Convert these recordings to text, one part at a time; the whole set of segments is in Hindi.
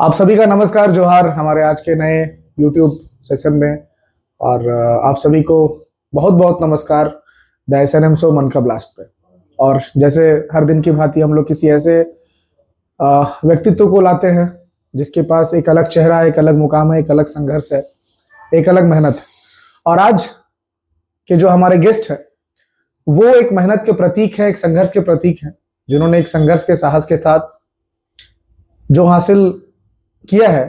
आप सभी का नमस्कार जोहार हमारे आज के नए YouTube सेशन में। और आप सभी को बहुत बहुत नमस्कार द एसएनएम शो मन का ब्लास्ट पे। और जैसे हर दिन की भांति हम लोग किसी ऐसे व्यक्तित्व को लाते हैं जिसके पास एक अलग चेहरा है, एक अलग मुकाम है, एक अलग संघर्ष है, एक अलग मेहनत है। और आज के जो हमारे गेस्ट है वो एक मेहनत के प्रतीक है, एक संघर्ष के प्रतीक है, जिन्होंने एक संघर्ष के साहस के साथ जो हासिल किया है,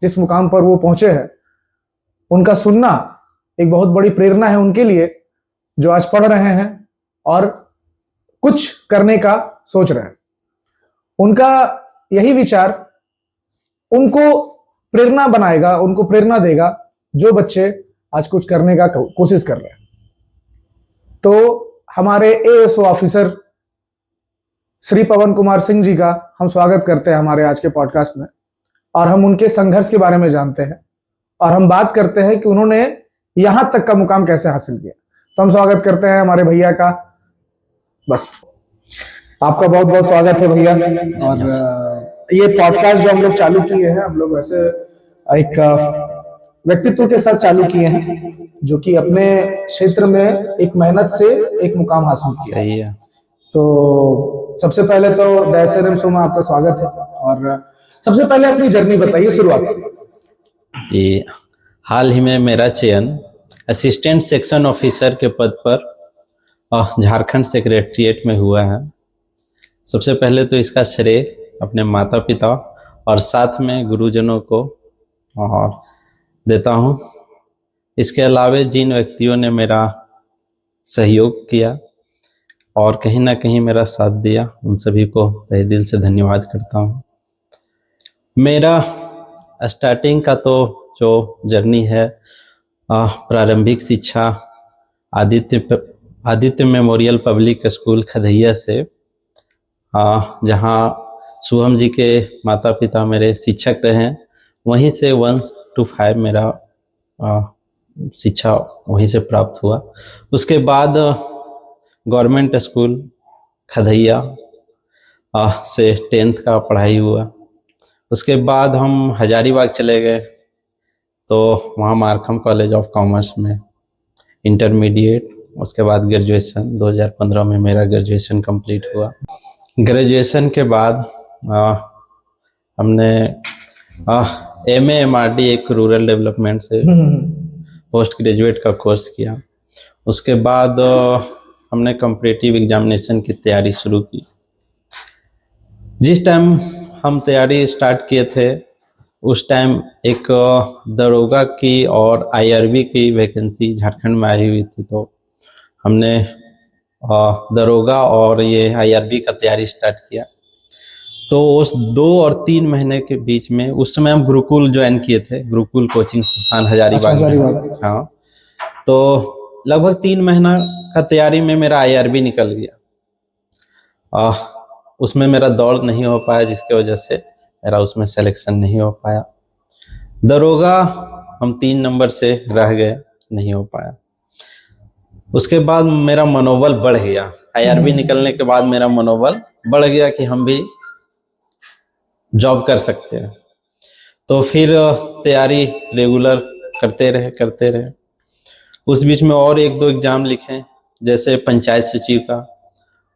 जिस मुकाम पर वो पहुंचे हैं, उनका सुनना एक बहुत बड़ी प्रेरणा है उनके लिए जो आज पढ़ रहे हैं और कुछ करने का सोच रहे हैं। उनका यही विचार उनको प्रेरणा बनाएगा, उनको प्रेरणा देगा जो बच्चे आज कुछ करने का कोशिश कर रहे हैं। तो हमारे एएसओ ऑफिसर श्री पवन कुमार सिंह जी का हम स्वागत करते हैं हमारे आज के पॉडकास्ट में। और हम उनके संघर्ष के बारे में जानते हैं और हम बात करते हैं कि उन्होंने यहां तक का मुकाम कैसे हासिल किया। तो हम स्वागत करते हैं हमारे भैया का। बस आपका बहुत बहुत स्वागत है भैया। और ये पॉडकास्ट जो हम लोग चालू किए हैं, हम लोग वैसे एक व्यक्तित्व के साथ चालू किए हैं जो कि अपने क्षेत्र में एक मेहनत से एक मुकाम हासिल किया है। तो सबसे पहले तो द एसएनएम शो में आपका स्वागत है। और सबसे पहले अपनी जर्नी बताइए शुरुआत से। जी, हाल ही में मेरा चयन असिस्टेंट सेक्शन ऑफिसर के पद पर झारखंड सेक्रेटरिएट में हुआ है। सबसे पहले तो इसका श्रेय अपने माता पिता और साथ में गुरुजनों को और देता हूँ। इसके अलावा जिन व्यक्तियों ने मेरा सहयोग किया और कहीं ना कहीं मेरा साथ दिया, उन सभी को तहे दिल से धन्यवाद करता हूँ। मेरा स्टार्टिंग का तो जो जर्नी है, प्रारंभिक शिक्षा Aditya memorial public school Khadaiya से, जहाँ शुभम जी के माता पिता मेरे शिक्षक रहे, वहीं से 1 to 5 मेरा शिक्षा वहीं से प्राप्त हुआ। उसके बाद गवर्नमेंट स्कूल खदैया से 10th का पढ़ाई हुआ। उसके बाद हम हजारीबाग चले गए, तो वहाँ मार्कम कॉलेज ऑफ कॉमर्स में इंटरमीडिएट, उसके बाद ग्रेजुएशन 2015 में मेरा ग्रेजुएशन कंप्लीट हुआ। ग्रेजुएशन के बाद हमने एमए एमआरडी एक रूरल डेवलपमेंट से पोस्ट ग्रेजुएट का कोर्स किया। उसके बाद हमने कॉम्पिटिटिव एग्जामिनेशन की तैयारी शुरू की। जिस टाइम हम तैयारी स्टार्ट किए थे उस टाइम एक दरोगा की और आईआरबी की वैकेंसी झारखंड में आई हुई थी, तो हमने दरोगा और ये आईआरबी का तैयारी स्टार्ट किया। तो उस 2 और 3 महीने के बीच में उस समय हम गुरुकुल ज्वाइन किए थे, गुरुकुल कोचिंग संस्थान हजारीबाग में। हाँ, तो लगभग 3 महीना का तैयारी में मेरा आईआरबी निकल गया। उसमें मेरा दौड़ नहीं हो पाया, जिसके वजह से मेरा उसमें सिलेक्शन नहीं हो पाया। दरोगा हम 3 नंबर से रह गए, नहीं हो पाया। उसके बाद मेरा मनोबल बढ़ गया। आईआरबी निकलने के बाद मेरा मनोबल बढ़ गया कि हम भी जॉब कर सकते हैं। तो फिर तैयारी रेगुलर करते रहे। उस बीच में और 1-2 एग्जाम लिखे, जैसे पंचायत सचिव का।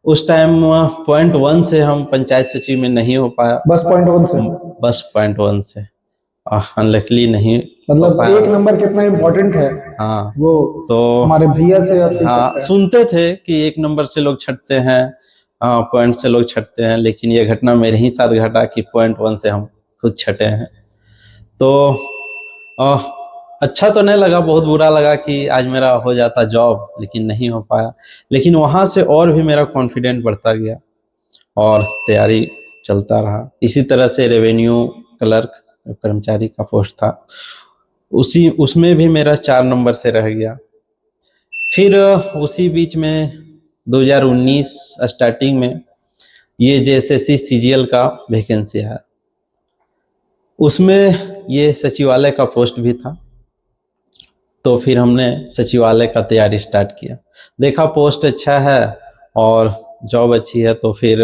उस टाइम 0.1 से हम पंचायत सचिव में नहीं हो पाया। बस 0.1 से अनलकीली नहीं। मतलब 1 नंबर कितना इम्पोर्टेंट है। हाँ, वो तो हमारे भैया से आप सुनते थे कि 1 नंबर से लोग छटते हैं, पॉइंट से लोग छटते हैं, लेकिन ये घटना मेरे ही साथ घटा कि 0.1 से हम खुद छटे हैं। तो अच्छा तो नहीं लगा, बहुत बुरा लगा कि आज मेरा हो जाता जॉब, लेकिन नहीं हो पाया। लेकिन वहाँ से और भी मेरा कॉन्फिडेंस बढ़ता गया और तैयारी चलता रहा। इसी तरह से रेवेन्यू क्लर्क कर्मचारी का पोस्ट था, उसमें भी मेरा 4 नंबर से रह गया। फिर उसी बीच में 2019 स्टार्टिंग में ये जेएसएससी सीजीएल का वैकेंसी है, उसमें ये सचिवालय का पोस्ट भी था। तो फिर हमने सचिवालय का तैयारी स्टार्ट किया। देखा पोस्ट अच्छा है और जॉब अच्छी है, तो फिर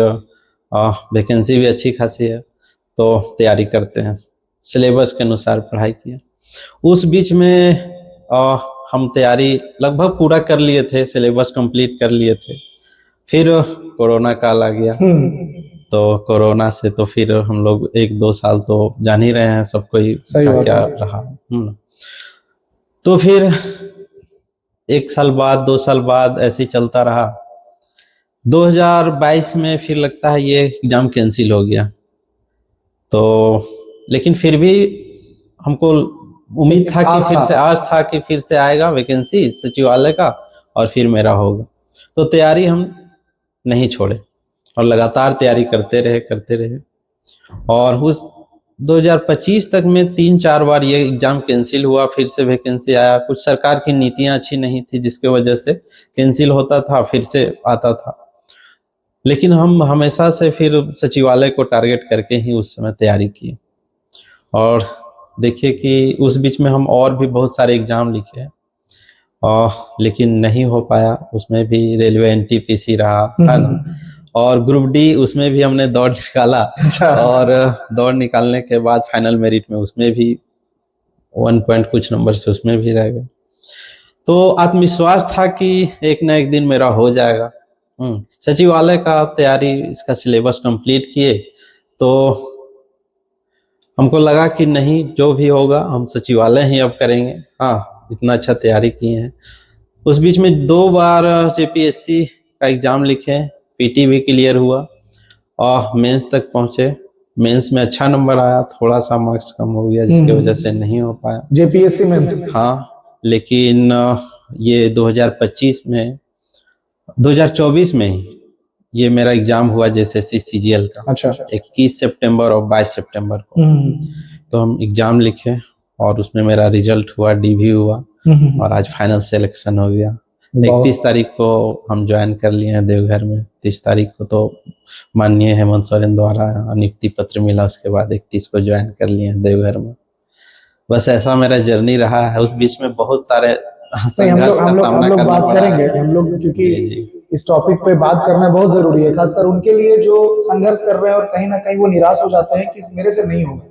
वैकेंसी भी अच्छी खासी है, तो तैयारी करते हैं, सिलेबस के अनुसार पढ़ाई किया। उस बीच में हम तैयारी लगभग पूरा कर लिए थे, सिलेबस कंप्लीट कर लिए थे। फिर कोरोना काल आ गया, तो कोरोना से तो फिर हम लोग 1-2 साल तो जान ही रहे हैं सबको ही क्या रहा। तो फिर 1 साल बाद 2 साल बाद ऐसे ही चलता रहा। 2022 में फिर लगता है ये एग्जाम कैंसिल हो गया, तो लेकिन फिर भी हमको उम्मीद था कि फिर से आज था कि फिर से आएगा वैकेंसी सचिवालय का और फिर मेरा होगा। तो तैयारी हम नहीं छोड़े और लगातार तैयारी करते रहे और उस 2025 तक में 3-4 बार ये एग्जाम कैंसिल हुआ, फिर से वैकेंसी आया। कुछ सरकार की नीतियां अच्छी नहीं थी जिसके वजह से कैंसिल होता था, फिर से आता था। लेकिन हम हमेशा से फिर सचिवालय को टारगेट करके ही उस समय तैयारी की। और देखिए कि उस बीच में हम और भी बहुत सारे एग्जाम लिखे लेकिन नहीं हो पाया। उसमें भी रेलवे NTPC रहा है ना, और ग्रुप डी उसमें भी हमने दौड़ निकाला। और दौड़ निकालने के बाद फाइनल मेरिट में उसमें भी 1 पॉइंट कुछ नंबर से उसमें भी रह गए। तो आत्मविश्वास था कि एक ना एक दिन मेरा हो जाएगा। सचिवालय का तैयारी, इसका सिलेबस कंप्लीट किए तो हमको लगा कि नहीं, जो भी होगा हम सचिवालय ही अब करेंगे। हाँ, इतना अच्छा तैयारी किए हैं। उस बीच में 2 बार JPSC का एग्जाम लिखे, PT भी क्लियर हुआ और मेंस तक पहुंचे। मेंस में अच्छा नंबर आया, थोड़ा सा मार्क्स कम हो गया जिसकी वजह से नहीं हो पाया JPSC में। हाँ, लेकिन ये 2025 में 2024 में ही ये मेरा एग्जाम हुआ JSSC CGL का। अच्छा। 21 सितंबर और 22 सितंबर को। तो हम एग्जाम लिखे और उसमें मेरा रिजल्ट हुआ, DV हुआ और आज फाइनल सिलेक्शन हो गया। 31 तारीख को हम ज्वाइन कर लिए हैं देवघर में। 30 तारीख को तो माननीय हेमंत सोरेन द्वारा नियुक्ति पत्र मिला, उसके बाद 31 को ज्वाइन कर लिए हैं देवघर में। बस ऐसा मेरा जर्नी रहा है। उस बीच में बहुत सारे संघर्ष का सामना करना पड़ा है। हम लोग क्योंकि इस टॉपिक पे बात करना बहुत जरूरी है, खासकर उनके लिए जो संघर्ष कर रहे हैं और कहीं ना कहीं वो निराश हो जाते हैं कि मेरे से नहीं होगा।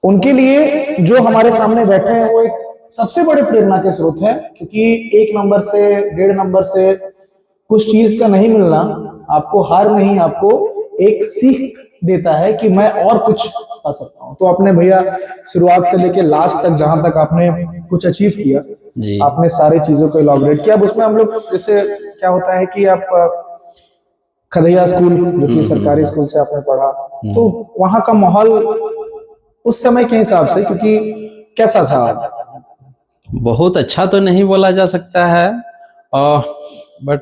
उनके लिए जो हमारे सामने बैठे हैं वो एक सबसे बड़े प्रेरणा के स्रोत है, क्योंकि 1 नंबर से 1.5 नंबर से कुछ चीज का नहीं मिलना आपको हार नहीं, आपको एक सीख देता है कि मैं और कुछ पा सकता हूँ। तो आपने भैया शुरुआत से लेके लास्ट तक जहां तक आपने कुछ अचीव किया जी, आपने सारी चीजों को इलॉबरेट किया। अब उसमें हम लोग जैसे क्या होता है कि आप खदैया स्कूल, जो कि सरकारी स्कूल से आपने पढ़ा, तो वहां का माहौल उस समय के हिसाब से क्योंकि कैसा था? बहुत अच्छा तो नहीं बोला जा सकता है, बट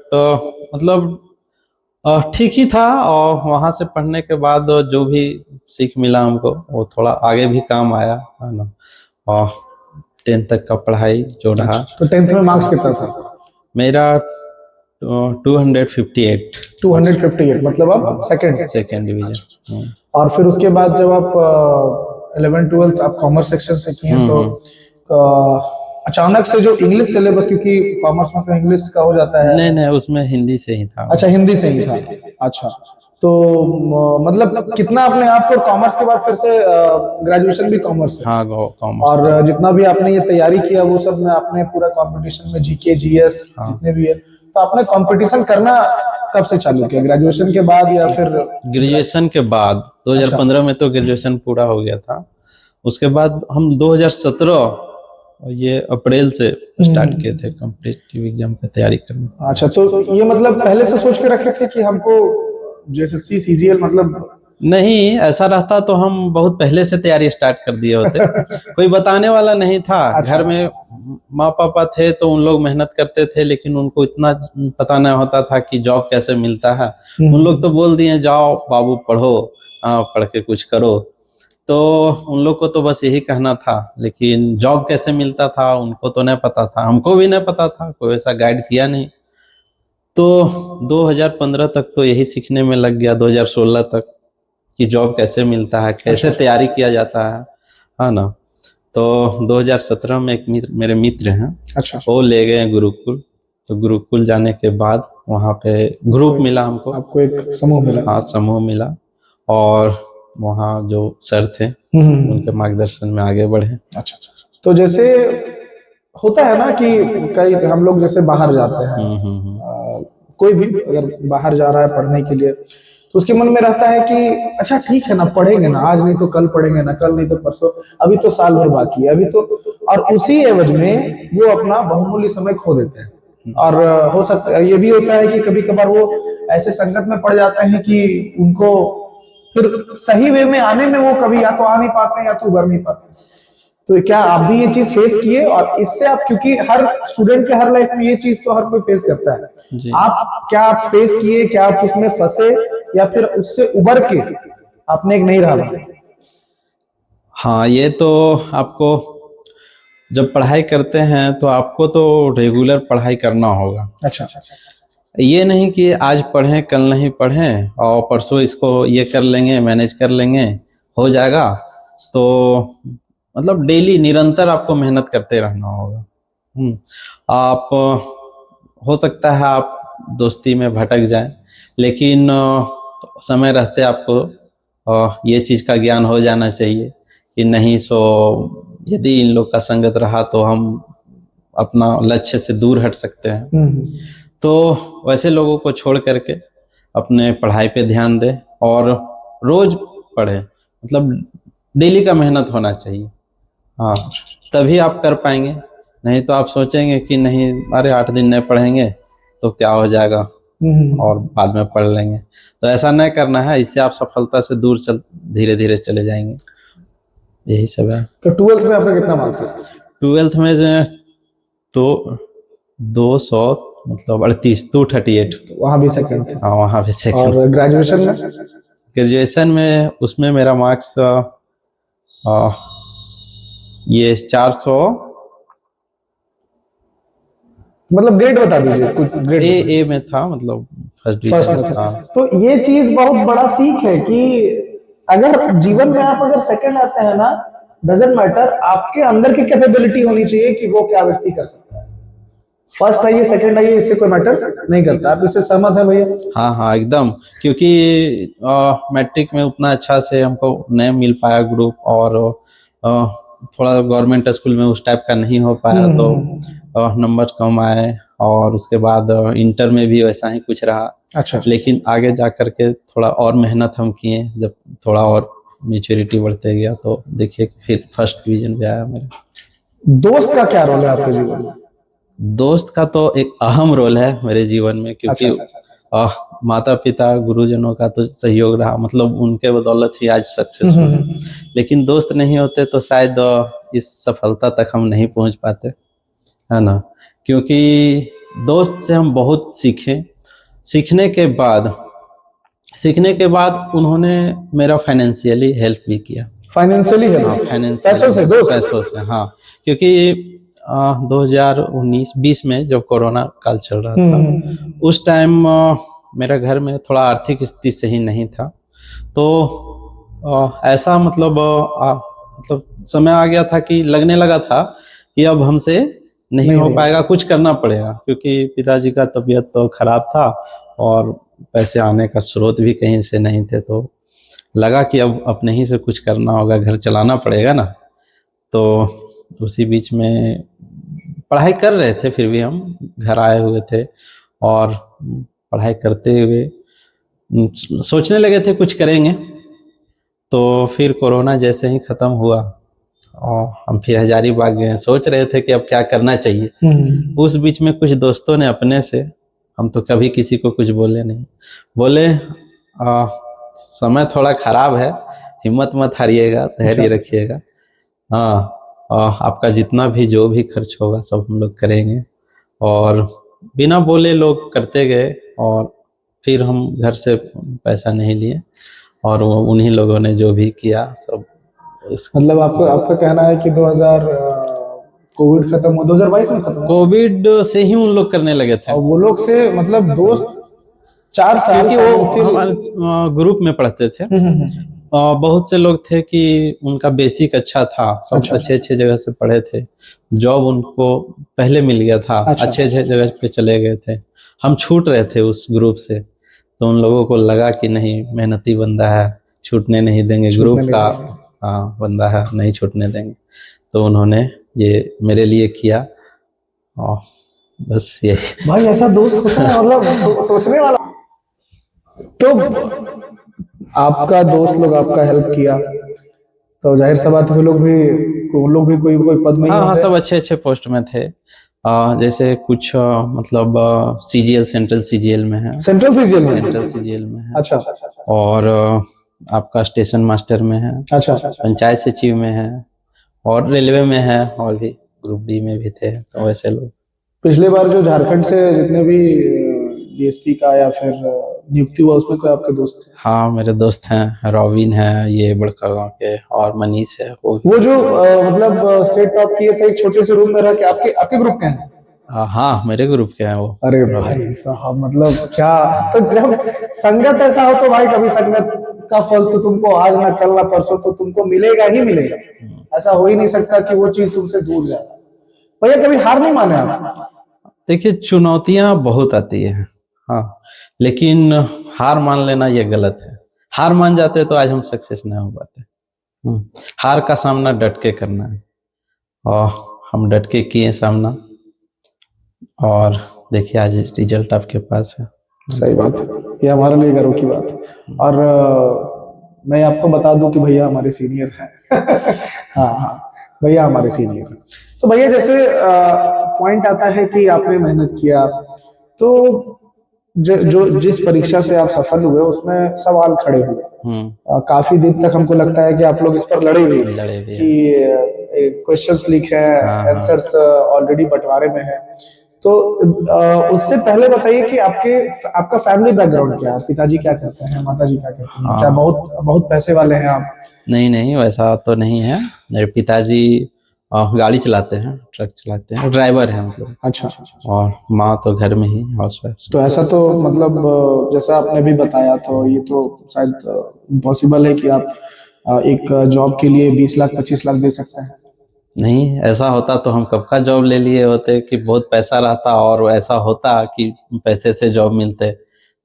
मतलब ठीक ही था। और वहां से पढ़ने के बाद जो भी सीख मिला हमको वो थोड़ा आगे भी काम आया, है ना। और 10th तक का पढ़ाई जो रहा। तो 10th में मार्क्स कितना था? मेरा 258 मतलब आप सेकेंड डिवीजन। और फिर उसके बाद जब आप 11th 12th आप कॉमर्स सेक्शन से किए तो अचानक से जो इंग्लिश सिलेबस, क्योंकि कॉमर्स में तो इंग्लिश का हो जाता है। नहीं, उसमें हिंदी से ही था। अच्छा, हिंदी से ही था। अच्छा, तो मतलब कितना अपने आप को कॉमर्स के बाद फिर से ग्रेजुएशन भी कॉमर्स से? हाँ, कॉमर्स। और जितना भी आपने ये तैयारी किया वो सब में आपने पूरा कंपटीशन में GK GS जितने भी है, तो आपने कंपटीशन करना कब से चालू किया? ग्रेजुएशन के बाद या फिर? ग्रेजुएशन के बाद 2015 में तो ग्रेजुएशन पूरा हो गया था। उसके बाद हम 2017 ये अप्रैल से स्टार्ट किए थे कॉम्पिटिटिव एग्जाम की तैयारी करना। अच्छा, तो ये मतलब पहले से सोच के रखे थे कि हमको JSSC CGL मतलब? नहीं, ऐसा रहता तो हम बहुत पहले से तैयारी स्टार्ट कर दिए होते। कोई बताने वाला नहीं था। अच्छा, घर में माँ पापा थे तो उन लोग मेहनत करते थे, लेकिन उनको इतना पता नहीं होता था कि जॉब कैसे मिलता है। उन लोग तो बोल दिए जाओ बाबू पढ़ो, पढ़ के कुछ करो। तो उन लोग को तो बस यही कहना था, लेकिन जॉब कैसे मिलता था उनको तो नहीं पता था, हमको भी नहीं पता था, कोई ऐसा गाइड किया नहीं। तो 2015 तक तो यही सीखने में लग गया, 2016 तक कि जॉब कैसे मिलता है, कैसे तैयारी किया जाता है ना। तो 2017 में एक मेरे मित्र हैं, अच्छा, वो ले गए गुरुकुल। तो गुरुकुल जाने के बाद वहाँ पे ग्रुप मिला हमको, आपको एक समूह मिला? हाँ, समूह मिला। और वहाँ जो सर थे उनके मार्गदर्शन में आगे बढ़े। अच्छा अच्छा। तो जैसे होता है ना कि कई हम लोग जैसे बाहर जाते हैं, कोई भी अगर बाहर जा रहा है पढ़ने के लिए तो उसके मन में रहता है कि अच्छा ठीक है ना, पढ़ेंगे ना, आज नहीं तो कल पढ़ेंगे ना, कल नहीं तो परसों, अभी तो साल भर बाकी है अभी तो, और उसी एवज में वो अपना बहुमूल्य समय खो देते हैं। और हो सकता है ये भी होता है कि कभी कभार वो ऐसे संकट में पड़ जाते हैं कि उनको फिर सही वे में आने में वो कभी या तो आ नहीं पाते या तो उभर नहीं पाते। तो क्या आप भी ये चीज फेस किए? और इससे आप, क्योंकि हर स्टूडेंट के हर लाइफ में ये चीज तो हर कोई फेस करता है, आप फेस किए? क्या आप उसमें फंसे या फिर उससे उबर के आपने एक नई राह बनाई? हाँ, ये तो आपको जब पढ़ाई करते हैं तो आपको तो रेगुलर पढ़ाई करना होगा। अच्छा, ये नहीं कि आज पढ़ें कल नहीं पढ़ें और परसों इसको ये कर लेंगे, मैनेज कर लेंगे, हो जाएगा। तो मतलब डेली निरंतर आपको मेहनत करते रहना होगा। आप हो सकता है आप दोस्ती में भटक जाएं, लेकिन समय रहते आपको ये चीज़ का ज्ञान हो जाना चाहिए कि नहीं, सो यदि इन लोग का संगत रहा तो हम अपना लक्ष्य से दूर हट सकते हैं। तो वैसे लोगों को छोड़ करके अपने पढ़ाई पे ध्यान दें और रोज पढ़ें, मतलब डेली का मेहनत होना चाहिए। हाँ, तभी आप कर पाएंगे। नहीं तो आप सोचेंगे कि नहीं, अरे 8 दिन नहीं पढ़ेंगे तो क्या हो जाएगा और बाद में पढ़ लेंगे। तो ऐसा नहीं करना है, इससे आप सफलता से दूर धीरे धीरे चले जाएंगे। यही सब है। तो 12th में आपका कितना मार्क्स है? 12th में तो 200 मतलब 38, 238। वहाँ भी सेकंड थे? हाँ, वहाँ भी सेकंड। और ग्रेजुएशन में? ग्रेजुएशन में उसमें मेरा मार्क्स ये 400, मतलब ग्रेड बता दीजिए कुछ। ग्रेड ए में था, मतलब फर्स्ट में था। तो ये चीज बहुत बड़ा सीख है कि अगर जीवन में आप अगर सेकंड आते हैं ना, डजंट मैटर, आपके अंदर की कैपेबिलिटी होनी चाहिए कि वो क्या व्यक्ति कर सकता है। फर्स्ट आइए सेकंड आइए, इससे कोई मैटर नहीं करता। आप इससे सहमत है भैया? हाँ हाँ, एकदम। क्योंकि मैट्रिक में उतना अच्छा से हमको नहीं मिल पाया ग्रुप, और थोड़ा गवर्नमेंट स्कूल में उस टाइप का नहीं हो पाया, तो नंबर कम आए। और उसके बाद इंटर में भी वैसा ही कुछ रहा। अच्छा। लेकिन आगे जा करके थोड़ा और मेहनत हम किए, जब थोड़ा और मैच्योरिटी बढ़ते गया तो देखिए फिर फर्स्ट डिवीजन पे आया मेरा। दोस्त का क्या रोल है आपके जीवन में? दोस्त का तो एक अहम रोल है मेरे जीवन में, क्योंकि माता पिता गुरुजनों का तो सहयोग रहा, मतलब उनके बदौलत ही आज सक्सेसफुल है। लेकिन दोस्त नहीं होते तो शायद इस सफलता तक हम नहीं पहुंच पाते, है ना। क्योंकि दोस्त से हम बहुत सीखे। सीखने के बाद उन्होंने मेरा फाइनेंशियली हेल्प भी किया। फाइनेंशियली पैसों से, हाँ। क्योंकि 2019-20 में जब कोरोना काल चल रहा था, उस टाइम मेरा घर में थोड़ा आर्थिक स्थिति सही नहीं था। तो ऐसा मतलब समय आ गया था कि लगने लगा था कि अब हमसे नहीं हो पाएगा, कुछ करना पड़ेगा। क्योंकि पिताजी का तबीयत तो खराब था और पैसे आने का स्रोत भी कहीं से नहीं थे, तो लगा कि अब अपने ही से कुछ करना होगा, घर चलाना पड़ेगा ना। तो उसी बीच में पढ़ाई कर रहे थे, फिर भी हम घर आए हुए थे और पढ़ाई करते हुए सोचने लगे थे कुछ करेंगे। तो फिर कोरोना जैसे ही ख़त्म हुआ और हम फिर हजारीबाग गए, सोच रहे थे कि अब क्या करना चाहिए। उस बीच में कुछ दोस्तों ने अपने से, हम तो कभी किसी को कुछ बोले नहीं, बोले समय थोड़ा खराब है, हिम्मत मत हारिएगा, धैर्य रखिएगा। हाँ, आपका जितना भी जो भी खर्च होगा सब हम लोग करेंगे। और बिना बोले लोग करते गए और फिर हम घर से पैसा नहीं लिए और उन्हीं लोगों ने जो भी किया सब। मतलब आपका कहना है कि 2000 कोविड खत्म हुआ, 2022 में खत्म, कोविड से ही उन लोग करने लगे थे। और वो लोग से मतलब दोस्त 4 साल की वो हमारे ग्रुप में पढ़ते थे। बहुत से लोग थे कि उनका बेसिक अच्छा था, सब अच्छे जगह से पढ़े थे, जॉब उनको पहले मिल गया था, अच्छे जगह पे चले गए थे। हम छूट रहे थे उस ग्रुप से, तो उन लोगों को लगा कि नहीं, मेहनती बंदा है, छूटने नहीं देंगे, ग्रुप का बंदा है, नहीं छूटने देंगे। तो उन्होंने ये मेरे लिए किया और बस यही। भाई ऐसा दोस्त होता है, मतलब सोचने वाला। तो आपका दोस्त लोग आपका हेल्प किया, तो जाहिर सी बात है वो लोग भी कोई पद में ही हाँ, होते सब अच्छे अच्छे पोस्ट में थे। जैसे कुछ मतलब सीजीएल, सेंट्रल सीजीएल में है। सेंट्रल सीजीएल में? सेंट्रल सीजीएल में है। अच्छा। और आपका स्टेशन मास्टर में है। अच्छा। पंचायत सचिव में है, और रेलवे में है, और भी ग्रुप डी में भी थे। तो वैसे लोग पिछले बार जो झारखंड से जितने भी डीएसपी का या फिर नियुक्ति हुआ, उसमें कोई आपके दोस्त थे? हाँ, मेरे दोस्त हैं, रॉबिन है, ये बड़का गांव के, और मनीष है। वो जो मतलब स्टेट टॉप किए थे, एक छोटे से रूम में रह के, आपके ग्रुप के हैं? हाँ, मेरे ग्रुप के हैं वो। अरे भाई साहब, मतलब क्या। तो जब संगत ऐसा हो तो भाई, कभी संगत का फल तो तुमको आज ना कल ना परसों तो तुमको मिलेगा ही मिलेगा। ऐसा हो ही नहीं सकता कि वो चीज तुमसे दूर जाए। भैया कभी हार नहीं माने आप? देखिए, चुनौतियां बहुत आती है, हाँ, लेकिन हार मान लेना ये गलत है। हार मान जाते तो आज हम सक्सेस नहीं हो पाते। हार का सामना डट के करना है, और हम डट के किए सामना, और देखिए आज रिजल्ट आपके पास है। सही बात है, ये हमारे लिए गर्व की बात है। और मैं आपको बता दूं कि भैया हमारे सीनियर हैं। हाँ, भैया हमारे सीनियर हैं। तो भैया जैसे पॉइंट आता है कि आपने मेहनत किया, तो जिस परीक्षा से आप सफल हुए उसमें सवाल खड़े हुए। काफी दिन तक हमको लगता है कि आप लोग इस पर लड़े हुए कि क्वेश्चंस लीक है, आंसर्स ऑलरेडी बंटवारे में है। तो उससे पहले बताइए कि आपका फैमिली बैकग्राउंड क्या है? पिताजी क्या करते हैं, माताजी क्या करते हैं? क्या बहुत पैसे वाले हैं आप? नहीं, वैसा तो नहीं है। मेरे पिताजी गाड़ी चलाते हैं, ट्रक चलाते हैं, ड्राइवर है मतलब। अच्छा। और माँ तो घर में ही हाउसवाइफ। तो ऐसा तो मतलब जैसा आपने भी बताया, तो ये तो शायद इम्पॉसिबल है कि आप एक जॉब के लिए 20 लाख 25 लाख दे सकते हैं। नहीं, ऐसा होता तो हम कब का जॉब ले लिए होते, कि बहुत पैसा रहता और ऐसा होता कि पैसे से जॉब मिलते,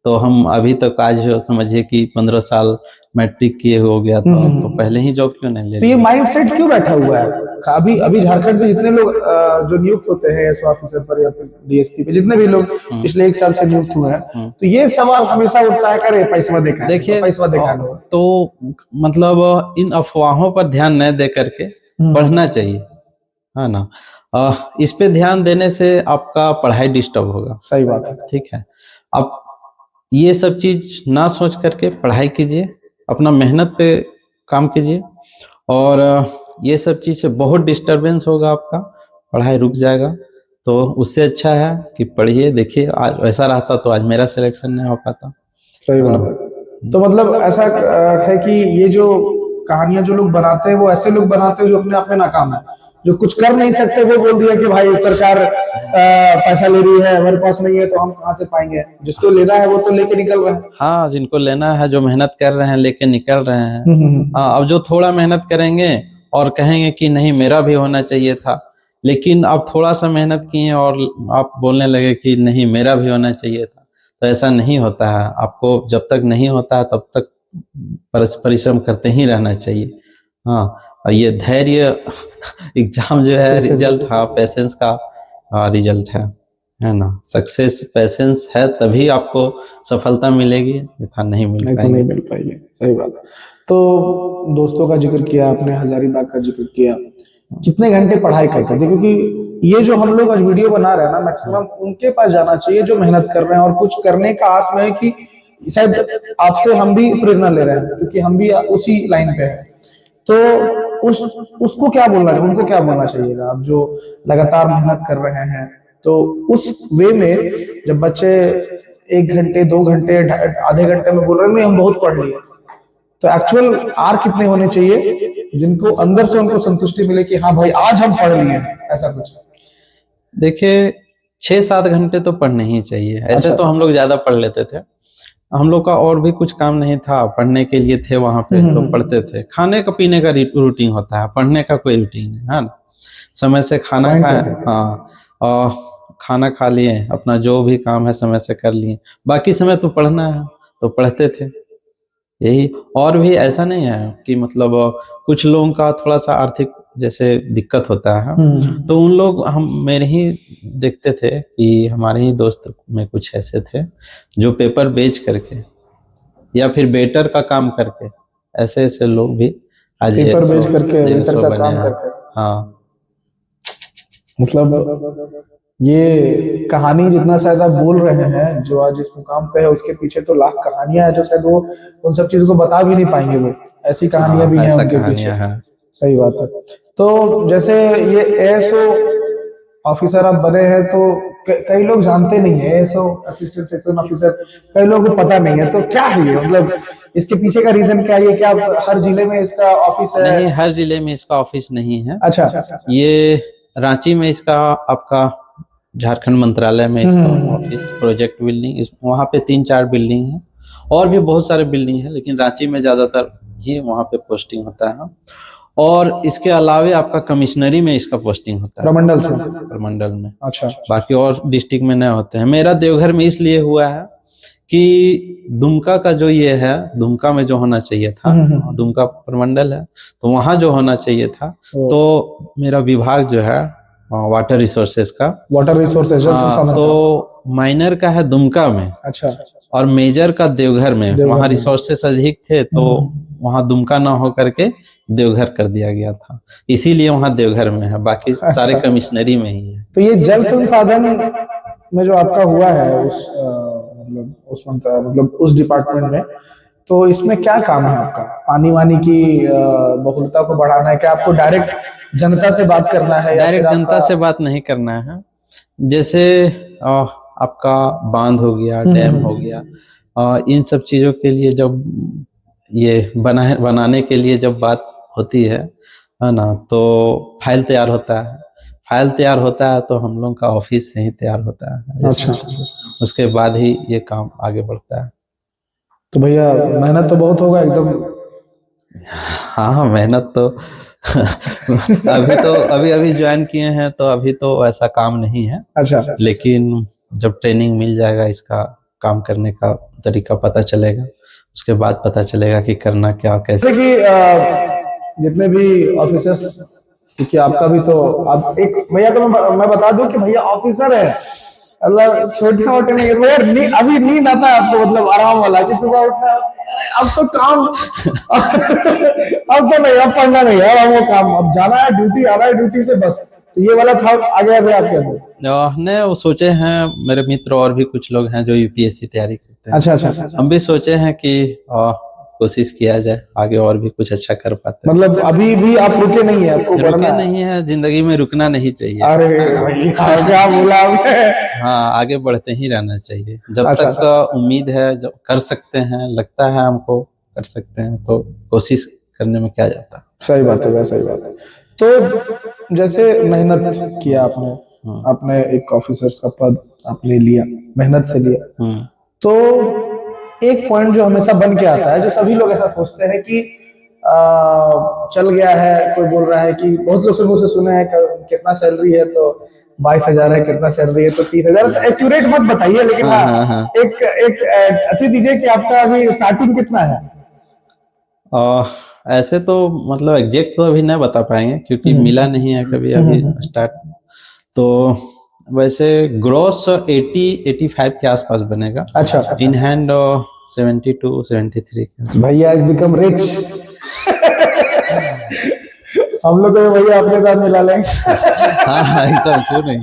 तो हम अभी तक आज समझिए कि 15 साल मैट्रिक किए हो गया था, तो पहले ही जॉब क्यों नहीं ले? तो ये माइंडसेट क्यों बैठा हुआ है? अभी झारखंड से जितने लोग जो नियुक्त होते हैं एसओ ऑफिसर पर या फिर डीएसपी पे, जितने भी लोग पिछले 1 साल से नियुक्त हुए हैं, तो ये सवाल हमेशा उठता है, करे पैसा देखा। देखिए, पैसा देखा तो मतलब इन अफवाहों पर ध्यान न दे करके पढ़ना चाहिए, है ना। इस पे ध्यान देने से आपका पढ़ाई डिस्टर्ब होगा। सही बात है, ठीक है। आप ये सब चीज ना सोच करके पढ़ाई कीजिए, अपना मेहनत पे काम कीजिए, और ये सब चीज से बहुत डिस्टरबेंस होगा, आपका पढ़ाई रुक जाएगा। तो उससे अच्छा है कि पढ़िए। देखिए, आज ऐसा रहता तो आज मेरा सिलेक्शन नहीं हो पाता। सही बात है। तो मतलब ऐसा है कि ये जो कहानियां जो लोग बनाते हैं, वो ऐसे लोग बनाते हैं जो अपने आप में नाकाम है, जो कुछ कर नहीं सकते। वो बोल दिया कि भाई सरकार पैसा ले रही है, हमारे पास नहीं है, तो हम कहाँ से पाएंगे? जिसको लेना है वो तो लेके निकल रहे हैं। हाँ, जिनको लेना है, जो मेहनत कर रहे हैं, लेके निकल रहे हैं। हाँ, अब जो थोड़ा मेहनत करेंगे और कहेंगे कि नहीं मेरा भी होना चाहिए था, लेकिन आप थोड़ा सा मेहनत किए और आप बोलने लगे कि नहीं मेरा भी होना चाहिए था, तो ऐसा नहीं होता है। आपको जब तक नहीं होता है तब तक परिश्रम करते ही रहना चाहिए। हाँ, और ये धैर्य एग्जाम जो है रिजल्ट, हाँ, पैसेंस का रिजल्ट है ना। सक्सेस पैसेंस है तभी आपको सफलता मिलेगी, अन्यथा नहीं मिल पाएगी। सही बात है। तो दोस्तों का जिक्र किया आपने, हजारीबाग का जिक्र किया, कितने घंटे पढ़ाई करते थे? क्योंकि ये जो हम लोग आज वीडियो बना रहे हैं ना, मैक्सिमम उनके पास जाना चाहिए जो मेहनत कर रहे हैं और कुछ करने का आस में है कि शायद आपसे हम भी प्रेरणा ले रहे हैं, क्योंकि हम भी उसी लाइन पे हैं। तो उसको क्या बोलना है, उनको क्या बोलना चाहिएगा? आप जो लगातार मेहनत कर रहे हैं, तो उस वे में जब बच्चे 1 घंटे 2 घंटे आधे घंटे में बोल रहे हैं नहीं हम बहुत पढ़ लिए, तो एक्चुअल आर कितने होने चाहिए जिनको अंदर से उनको संतुष्टि मिले कि हाँ भाई आज हम पढ़ लिए, ऐसा कुछ? देखिए, 6-7 घंटे तो पढ़ने ही चाहिए। ऐसे तो हम लोग ज्यादा पढ़ लेते थे, हम लोग का और भी कुछ काम नहीं था, पढ़ने के लिए थे वहां पे, तो पढ़ते थे। खाने का पीने का रूटीन होता है, पढ़ने का कोई रूटीन है ना। समय से खाना खाए, हाँ, और खाना खा लिए, अपना जो भी काम है समय से कर लिए, बाकी समय तो पढ़ना है, तो पढ़ते थे। यही। और भी ऐसा नहीं है कि मतलब कुछ लोगों का थोड़ा सा आर्थिक जैसे दिक्कत होता है, तो उन लोग हम मेरे ही देखते थे कि हमारे ही दोस्त में कुछ ऐसे थे जो पेपर बेच करके या फिर वेटर का काम करके, ऐसे ऐसे लोग भी आज पेपर ASO बेच करके वेटर का बने काम हैं। करके, हाँ, मतलब ये कहानी जितना शायद आप बोल रहे हैं जो आज इस मुकाम पे है, उसके पीछे तो लाख कहानियां हैं जो शायद वो उन सब चीजों को बता भी नहीं पाएंगे। वो ऐसी कहानियां भी हैं ऐसा उनके पीछे। कहानियां हैं। सही बात है। तो जैसे ये एएसओ ऑफिसर आप बने हैं, तो कई लोग जानते नहीं है एएसओ असिस्टेंट सेक्शन ऑफिसर, कई लोगों को पता नहीं है। तो क्या है ये, मतलब इसके पीछे का रीजन क्या है? ये क्या हर जिले में इसका ऑफिस है? नहीं, हर जिले में इसका ऑफिस नहीं है। अच्छा, ये रांची में इसका आपका झारखंड मंत्रालय में इसका ऑफिस, प्रोजेक्ट बिल्डिंग, वहाँ पे 3-4 बिल्डिंग है, और भी बहुत सारे बिल्डिंग है, लेकिन रांची में ज्यादातर ही वहाँ पे पोस्टिंग होता है। और इसके अलावे आपका कमिश्नरी में इसका पोस्टिंग होता है, प्रमंडल में। अच्छा, बाकी और डिस्ट्रिक्ट में नहीं होते हैं। मेरा देवघर में इसलिए हुआ है कि दुमका का जो ये है, दुमका में जो होना चाहिए था, दुमका प्रमंडल है, तो वहां जो होना चाहिए था, तो मेरा विभाग जो है वाटर रिसोर्सेज का, वाटर रिसोर्सेज, तो माइनर का है दुमका में। अच्छा, और मेजर का देवघर में। वहाँ रिसोर्सेस अधिक थे, तो वहाँ दुमका ना हो करके देवघर कर दिया गया था, इसीलिए वहाँ देवघर में है, बाकी सारे कमिश्नरी में ही है। तो ये जल संसाधन में जो आपका हुआ है मतलब उस डिपार्टमेंट में, तो इसमें क्या काम है आपका? पानी वानी की बहुलता को बढ़ाना है क्या? आपको डायरेक्ट जनता से बात करना है? डायरेक्ट जनता से बात नहीं करना है। जैसे आपका बांध हो गया, डैम हो गया, इन सब चीजों के लिए जब ये बनाने के लिए जब बात होती है ना, तो फाइल तैयार होता है। फाइल तैयार होता है तो हम लोग का ऑफिस से ही तैयार होता है। अच्छा, उसके बाद ही ये काम आगे बढ़ता है। तो भैया मेहनत तो बहुत होगा एकदम। हाँ, मेहनत तो अभी ज्वाइन किए हैं, तो अभी तो ऐसा काम नहीं है। अच्छा, लेकिन जब ट्रेनिंग मिल जाएगा, इसका काम करने का तरीका पता चलेगा, उसके बाद पता चलेगा कि करना क्या, कैसे। कि जितने भी ऑफिसर्स, क्योंकि आपका भी तो आप एक भैया, तो मैं बता दूं कि भैया ऑफिसर है, मतलब छोटे मोटे नहीं भैया। अभी नींद आता है आपको, मतलब आराम वाला कि सुबह उठना, अब तो काम अब तो नहीं, अब पढ़ना नहीं है, अब वो काम, अब जाना है ड्यूटी, आना है ड्यूटी से, बस। तो ये वाला था आ गया भैया आपके अंदर? ने वो सोचे हैं, मेरे मित्र और भी कुछ लोग हैं जो यूपीएससी तैयारी करते हैं। अच्छा। हम भी सोचे हैं कि कोशिश किया जाए आगे और भी कुछ अच्छा कर पाते हैं। मतलब अभी भी आप रुके नहीं है? आपको रुके नहीं है, जिंदगी में रुकना नहीं चाहिए। अरे भैया क्या बोला आपने? हाँ, आगे बढ़ते ही रहना चाहिए जब तक उम्मीद है, जब कर सकते हैं, लगता है हमको कर सकते हैं, तो कोशिश करने में क्या जाता है। सही बात है, सही बात है। तो जैसे मेहनत किया आपने एक ऑफिसर्स का पद आपने लिया, मेहनत से लिया, तो एक पॉइंट जो हमेशा बन के आता है, जो सभी लोग ऐसा सोचते हैं कि चल गया है, कोई बोल रहा है कि बहुत लोग से मुझसे सुने हैं कितना सैलरी है, तो 22,000 है, कितना सैलरी है, तो 30,000। तो एक्यूरेट मत बताइए, लेकिन एक अति दीजिए कि आपका अभी स्टार्टिंग कितना है? ऐसे तो मतलब एग्जैक्ट तो अभी नहीं बता पाएंगे, क्योंकि मिला नहीं है कभी अभी स्टार्ट। तो वैसे ग्रॉस 80-85 के आसपास बनेगा। अच्छा, इन हैंड 72-73 भैया इज बिकम रिच। हम लोग तो भैया अपने साथ मिला लेंगे। हाँ, एकदम, क्यों नहीं।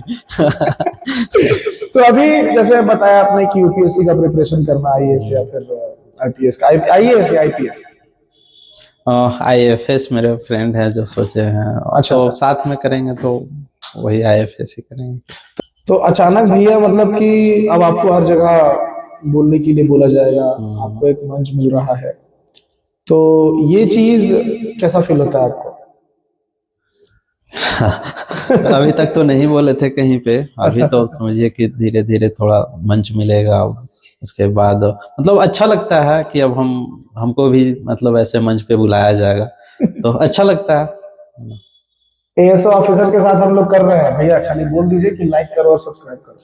तो अभी जैसे बताया आपने कि यूपीएससी का प्रिपरेशन करना, आईएएस या फिर आईपीएस का, आईएएस या आईपीएस? आईएफएस मेरे फ्रेंड है जो सोचे हैं। अच्छा, तो साथ में करेंगे तो वही आईएफएस ही करेंगे। तो अचानक भैया, मतलब कि अब आपको हर जगह बोलने के लिए बोला जाएगा, आपको एक मंच मिल रहा है, तो ये चीज कैसा फील होता है आपको? अभी तक तो नहीं बोले थे कहीं पे, अभी तो समझिए कि धीरे धीरे थोड़ा मंच मिलेगा। उसके बाद मतलब अच्छा लगता है कि अब हमको भी मतलब ऐसे मंच पे बुलाया जाएगा, तो अच्छा लगता है। एएसओ ऑफिसर के साथ हम लोग कर रहे हैं भैया, खाली बोल दीजिए कि लाइक करो और सब्सक्राइब करो।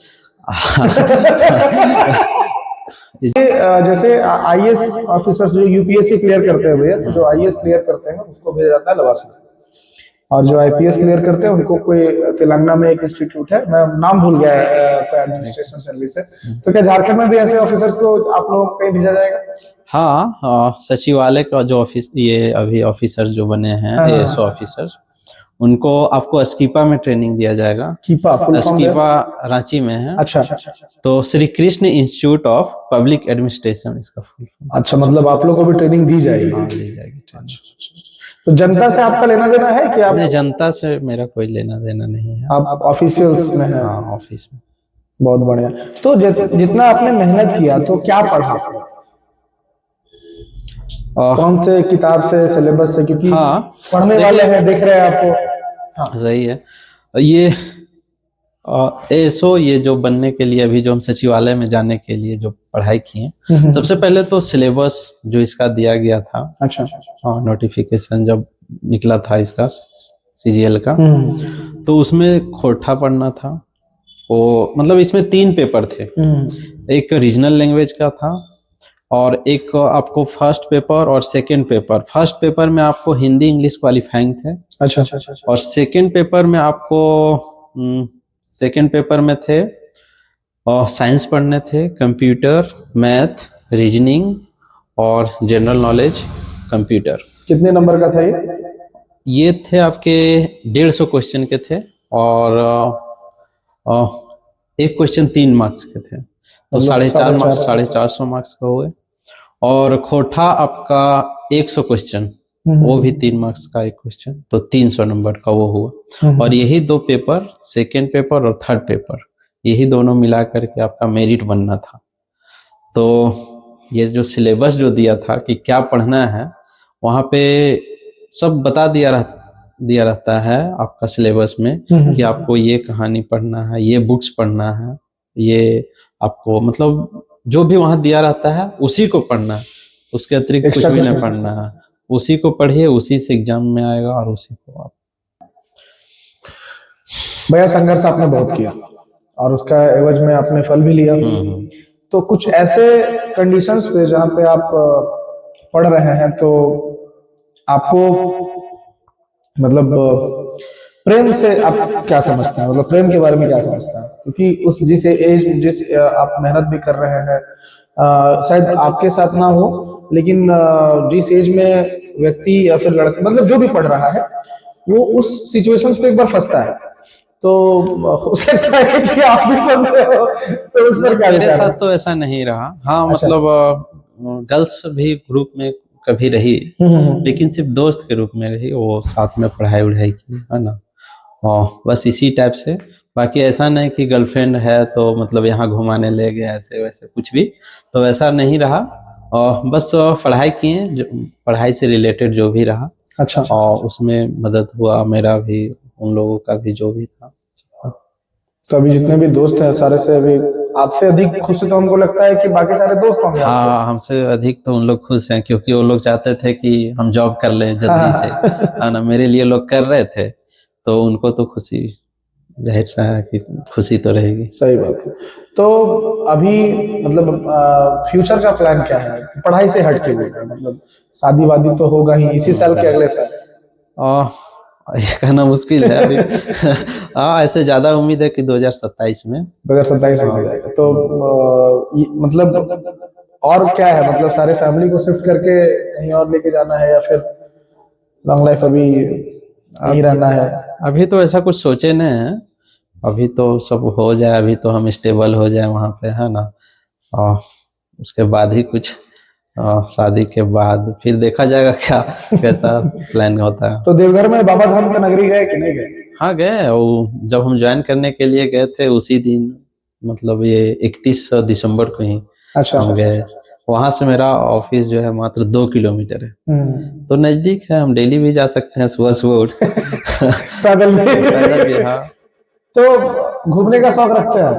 जैसे आईएएस ऑफिसर्स जो यूपीएससी क्लियर करते हैं भैया, तो जो आईएएस क्लियर करते हैं उसको भेजा जाता है लवासा से, और जो आईपीएस क्लियर करते हैं उनको कोई तेलंगाना में एक इंस्टीट्यूट है, मैं नाम भूल गया, एडमिनिस्ट्रेशन सर्विस है। तो क्या झारखंड में भी ऐसे ऑफिसर्स को आप लोग कहीं भेजा जाएगा? हाँ, सचिवालय का जो ऑफिस, ये अभी ऑफिसर जो बने हैं एएसओ ऑफिसर, उनको आपको स्कीपा में ट्रेनिंग दिया जाएगा। स्कीपा रांची में है। अच्छा। तो Shri Krishna institute of public administration इसका फुल फॉर्म। अच्छा, मतलब आप लोग को भी ट्रेनिंग दी जाएगी? हाँ, दी जाएगी ट्रेनिंग। तो जनता से आपका लेना देना है कि आप? नहीं, जनता से मेरा कोई लेना देना नहीं है। आप ऑफिशियल्स में है? हाँ, ऑफिस में। बहुत बढ़िया। तो जितना आपने मेहनत किया तो क्या पढ़ा, कौन से किताब से, सिलेबस से? क्योंकि हाँ, पढ़ने वाले हैं, देख रहे हैं आपको। हाँ, सही है। ये एएसओ, ये जो बनने के लिए अभी जो हम सचिवालय में जाने के लिए जो पढ़ाई किए, सबसे पहले तो सिलेबस जो इसका दिया गया था, अच्छा, हाँ, नोटिफिकेशन जब निकला था इसका सीजीएल का, तो उसमें खोटा पढ़ना था। वो मतलब इसमें 3 पेपर थे, एक रीजनल लैंग्वेज का था, और एक आपको फर्स्ट पेपर और सेकंड पेपर। फर्स्ट पेपर में आपको हिंदी इंग्लिश क्वालिफाइंग थे। अच्छा। और सेकंड पेपर में आपको सेकंड पेपर में थे और साइंस पढ़ने थे, कंप्यूटर, मैथ, रीजनिंग और जनरल नॉलेज कंप्यूटर। कितने नंबर का था ये? ये थे आपके 150 क्वेश्चन के थे, और एक क्वेश्चन 3 मार्क्स के थे, तो 450 मार्क्स का हुए। और खोटा आपका 100 क्वेश्चन, वो भी 3 मार्क्स का एक क्वेश्चन, तो 300 नंबर का वो हुआ। और यही 2 पेपर, सेकेंड पेपर और थर्ड पेपर, यही दोनों मिला करके आपका मेरिट बनना था। तो ये जो सिलेबस जो दिया था कि क्या पढ़ना है, वहाँ पे सब बता दिया रहता है आपका सिलेबस में कि आपको ये कहानी पढ़ना है, ये बुक्स पढ़ना है, ये आपको मतलब जो भी वहाँ दिया रहता है उसी को पढ़ना है, उसके अतिरिक्त कुछ भी नहीं पढ़ना है। उसी को पढ़िए, उसी से एग्जाम में आएगा, और उसी को आप। भैया, संघर्ष आपने बहुत किया और उसका एवज में आपने फल भी लिया। तो कुछ ऐसे कंडीशंस पे जहाँ पे आप पढ़ रहे हैं, तो आपको मतलब प्रेम से आप क्या समझते हैं, मतलब प्रेम के बारे में क्या समझते हैं? क्योंकि उस जिस आप मेहनत भी कर रहे हैं, शायद आपके साथ ना हो, लेकिन जिस एज में व्यक्ति या फिर लड़का, मतलब जो भी पढ़ रहा है, वो उस सिचुएशंस पे एक बार फंसता है, तो हो सकता है कि आप भी फंसे हो, तो उस पर क्या? मेरे साथ तो ऐसा नहीं रहा। हाँ, मतलब गर्ल्स भी ग्रुप में कभी रही, लेकिन सिर्फ दोस्त के रूप में रही, वो साथ में पढ़ाई उढ़ाई की, है ना, बस इसी टाइप से। बाकी ऐसा नहीं कि गर्लफ्रेंड है तो मतलब यहाँ घुमाने ले गए, ऐसे वैसे कुछ भी, तो ऐसा नहीं रहा। और बस पढ़ाई किए, पढ़ाई से रिलेटेड जो भी रहा। अच्छा। और उसमें मदद हुआ मेरा भी, उन लोगों का भी, जो भी था। तो अभी जितने भी दोस्त हैं सारे से अभी आपसे अधिक खुश तो हमको लगता है कि बाकी सारे दोस्त होंगे। हाँ, हमसे अधिक तो उन लोग खुश हैं, क्योंकि वो लोग चाहते थे कि हम जॉब कर लें जल्दी से, है ना। मेरे लिए लोग कर रहे थे, तो उनको तो खुशी, जाहिर सा है कि खुशी तो रहेगी। सही बात है। तो अभी मतलब फ्यूचर का प्लान क्या है, पढ़ाई से हट के? मतलब शादी वादी तो होगा ही इसी साल के अगले साल? ये कहना मुश्किल है अभी। हाँ, ऐसे ज्यादा उम्मीद है कि 2027 में। 2027 में हो जाएगा। तो मतलब और क्या है, मतलब सारे फैमिली को शिफ्ट करके कहीं और लेके जाना है, या फिर लॉन्ग लाइफ अभी यहीं रहना है? अभी तो ऐसा कुछ सोचे नहीं है, अभी तो सब हो जाए, अभी तो हम स्टेबल हो जाए वहाँ पे, है ना। और उसके बाद ही कुछ, शादी के बाद फिर देखा जाएगा क्या कैसा प्लान होता है। तो देवघर में बाबा धाम का नगरी गए कि नहीं गए? हाँ, गए। और जब हम ज्वाइन करने के लिए गए थे उसी दिन, मतलब ये 31 दिसंबर को ही हम गए। वहां से मेरा ऑफिस जो है मात्र 2 किलोमीटर है, तो नजदीक है, हम डेली भी जा सकते हैं, सुबह सुबह उठ पैदल भी। हाँ, तो घूमने का शौक रखते हैं?